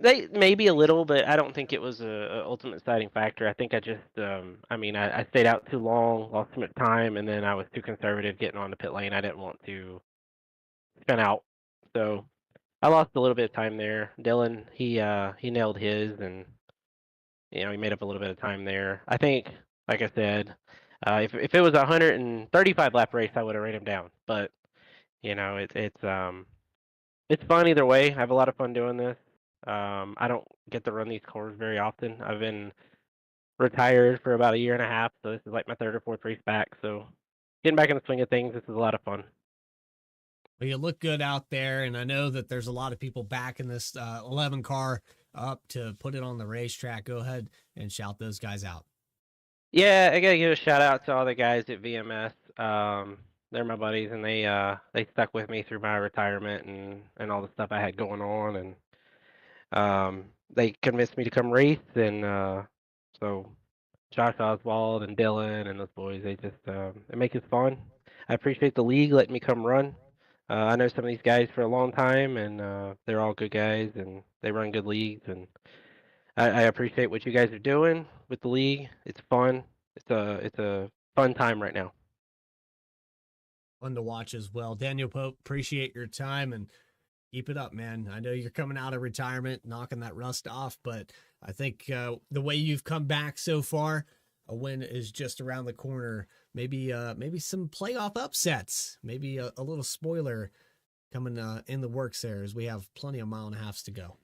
They maybe a little, but I don't think it was a ultimate deciding factor. I think I just, I stayed out too long, lost too much time, and then I was too conservative getting on the pit lane. I didn't want to spin out, so I lost a little bit of time there. Dylan, he nailed his, and he made up a little bit of time there. I think, like I said, if it was a 135 lap race, I would have ran him down. But it's fun either way. I have a lot of fun doing this. I don't get to run these cars very often. I've been retired for about a year and a half, so this is like my 3rd or 4th race back. So getting back in the swing of things, this is a lot of fun. Well, you look good out there, and I know that there's a lot of people back in this 11 car up to put it on the racetrack. Go ahead and shout those guys out. Yeah, I gotta give a shout out to all the guys at VMS. They're my buddies, and they stuck with me through my retirement and all the stuff I had going on, and they convinced me to come race, and so Josh Oswald and Dylan and those boys, they just they make it fun. I appreciate the league letting me come run. I know some of these guys for a long time, and they're all good guys, and they run good leagues, and I appreciate what you guys are doing with the league. It's fun. It's a fun time right now. Fun to watch as well. Daniel Pope, appreciate your time and keep it up, man. I know you're coming out of retirement, knocking that rust off, but I think the way you've come back so far, a win is just around the corner. Maybe some playoff upsets, maybe a little spoiler coming in the works there, as we have plenty of 1.5 miles to go.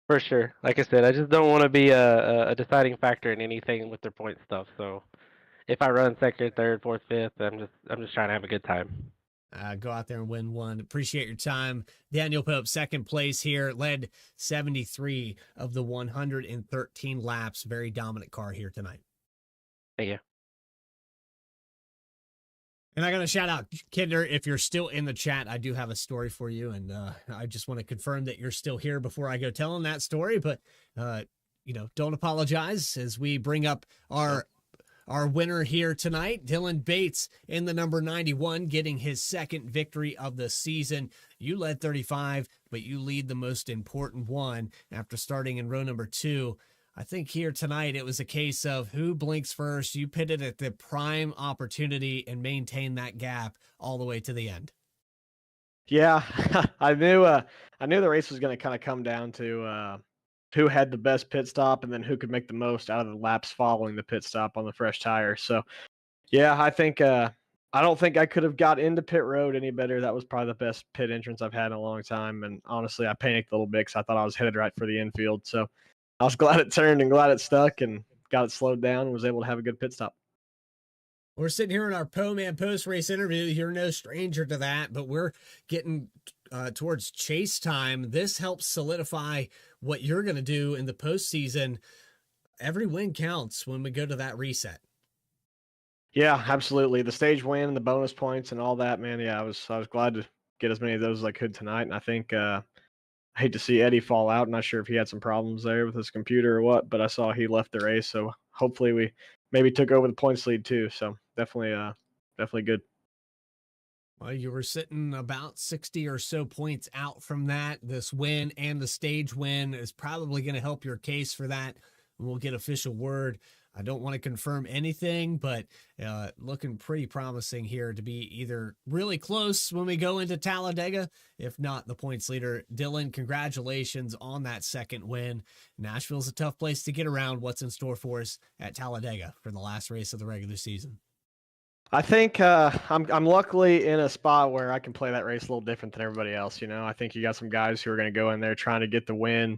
For sure. Like I said, I just don't want to be a deciding factor in anything with their point stuff. So if I run 2nd, 3rd, 4th, 5th, I'm just trying to have a good time. Go out there and win one. Appreciate your time. Daniel Pope, 2nd place here, led 73 of the 113 laps. Very dominant car here tonight. Thank you. And I got to shout out Kinder. If you're still in the chat, I do have a story for you. And I just want to confirm that you're still here before I go telling that story. But don't apologize as we bring up our winner here tonight, Dylan Bates in the number 91, getting his second victory of the season. You led 35, but you lead the most important one after starting in row number 2. I think here tonight it was a case of who blinks first. You pitted at the prime opportunity and maintained that gap all the way to the end. Yeah, I knew the race was going to kind of come down to who had the best pit stop and then who could make the most out of the laps following the pit stop on the fresh tire. So, yeah, I think I don't think I could have got into pit road any better. That was probably the best pit entrance I've had in a long time. And honestly, I panicked a little bit because I thought I was headed right for the infield. So I was glad it turned and glad it stuck and got it slowed down and was able to have a good pit stop. We're sitting here in our Po-Man post-race interview. You're no stranger to that, but we're getting towards chase time. This helps solidify what you're going to do in the postseason. Every win counts when we go to that reset. Yeah, absolutely. The stage win and the bonus points and all that, man. Yeah, I was glad to get as many of those as I could tonight. And I think I hate to see Eddie fall out. I'm not sure if he had some problems there with his computer or what, but I saw he left the race. So hopefully we maybe took over the points lead too. So definitely good. Well, you were sitting about 60 or so points out from that. This win and the stage win is probably going to help your case for that. We'll get official word. I don't want to confirm anything, but looking pretty promising here to be either really close when we go into Talladega, if not the points leader. Dylan, congratulations on that second win. Nashville's a tough place to get around. What's in store for us at Talladega for the last race of the regular season? I think I'm luckily in a spot where I can play that race a little different than everybody else. I think you got some guys who are going to go in there trying to get the win,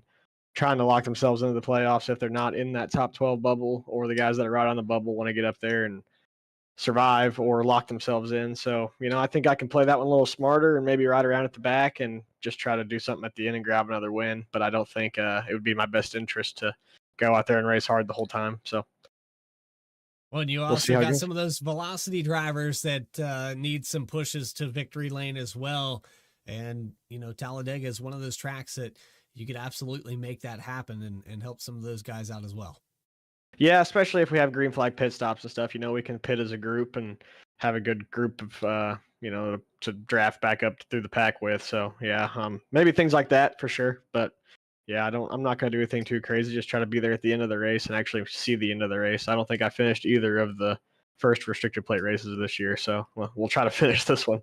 trying to lock themselves into the playoffs if they're not in that top 12 bubble, or the guys that are right on the bubble want to get up there and survive or lock themselves in. So, I think I can play that one a little smarter and maybe ride around at the back and just try to do something at the end and grab another win. But I don't think it would be my best interest to go out there and race hard the whole time. So. Well, and you also got some of those velocity drivers that need some pushes to victory lane as well. And, Talladega is one of those tracks that you could absolutely make that happen and help some of those guys out as well. Yeah, especially if we have green flag pit stops and stuff, we can pit as a group and have a good group of, to draft back up through the pack with. So, yeah, maybe things like that for sure. But yeah, I'm not going to do anything too crazy. Just try to be there at the end of the race and actually see the end of the race. I don't think I finished either of the first restricted plate races this year. So we'll try to finish this one.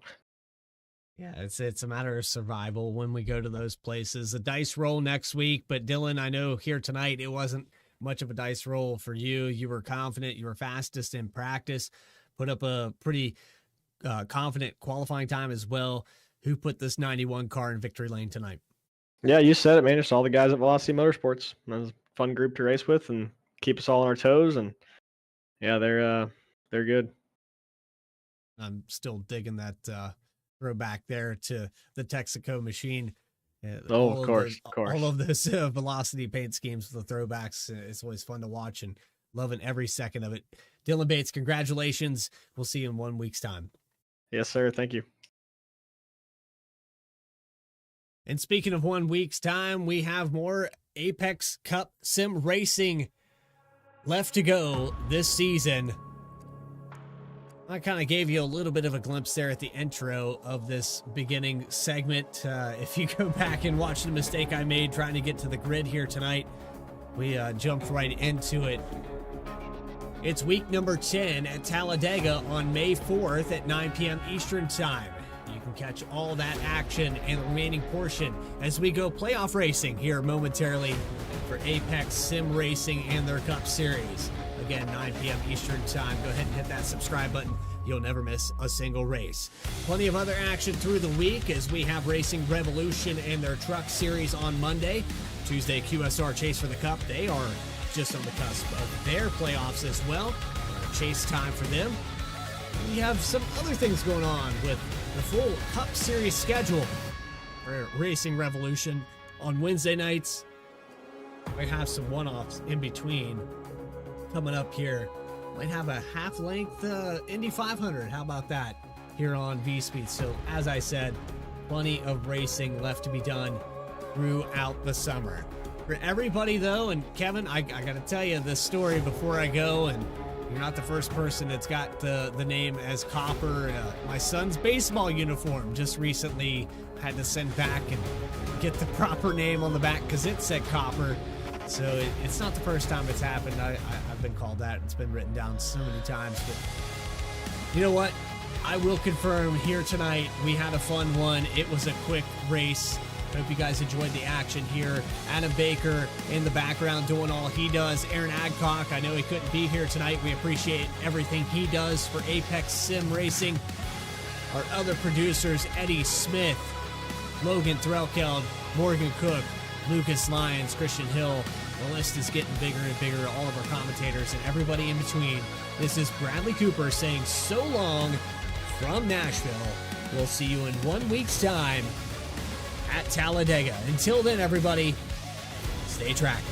Yeah, it's a matter of survival when we go to those places. A dice roll next week, but Dylan, I know here tonight it wasn't much of a dice roll for you. You were confident, you were fastest in practice, put up a pretty confident qualifying time as well. Who put this 91 car in victory lane tonight? Yeah, you said it, man. It's all the guys at Velocity Motorsports. It was a fun group to race with and keep us all on our toes. And yeah, they're good. I'm still digging that throwback there to the Texaco machine. Of course. All of those velocity paint schemes with the throwbacks. It's always fun to watch and loving every second of it. Dylan Bates, congratulations. We'll see you in 1 week's time. Yes, sir. Thank you. And speaking of 1 week's time, we have more Apex Cup Sim Racing left to go this season. I kind of gave you a little bit of a glimpse there at the intro of this beginning segment. If you go back and watch the mistake I made trying to get to the grid here tonight, we jumped right into it. It's week number 10 at Talladega on May 4th at 9 p.m. Eastern Time. You can catch all that action and the remaining portion as we go playoff racing here momentarily for Apex Sim Racing and their Cup Series. Again, 9 p.m. Eastern Time. Go ahead and hit that subscribe button. You'll never miss a single race. Plenty of other action through the week as we have Racing Revolution and their Truck Series on Monday. Tuesday, QSR Chase for the Cup. They are just on the cusp of their playoffs as well. Chase time for them. We have some other things going on with the full Cup Series schedule for Racing Revolution on Wednesday nights. We have some one-offs in between coming up here. Might have a half-length Indy 500. How about that here on V-Speed? So, as I said, plenty of racing left to be done throughout the summer. For everybody, though, and Kevin, I got to tell you this story before I go, and you're not the first person that's got the name as Copper. My son's baseball uniform just recently had to send back and get the proper name on the back because it said Copper. So it's not the first time it's happened. I've been called that. It's been written down so many times. But you know what? I will confirm here tonight, we had a fun one. It was a quick race. Hope you guys enjoyed the action here. Adam Baker in the background doing all he does. Aaron Adcock, I know he couldn't be here tonight. We appreciate everything he does for Apex Sim Racing. Our other producers, Eddie Smith, Logan Threlkeld, Morgan Cook, Lucas Lyons, Christian Hill. The list is getting bigger and bigger. All of our commentators and everybody in between. This is Bradley Cooper saying so long from Nashville. We'll see you in 1 week's time at Talladega. Until then, everybody, stay tracking.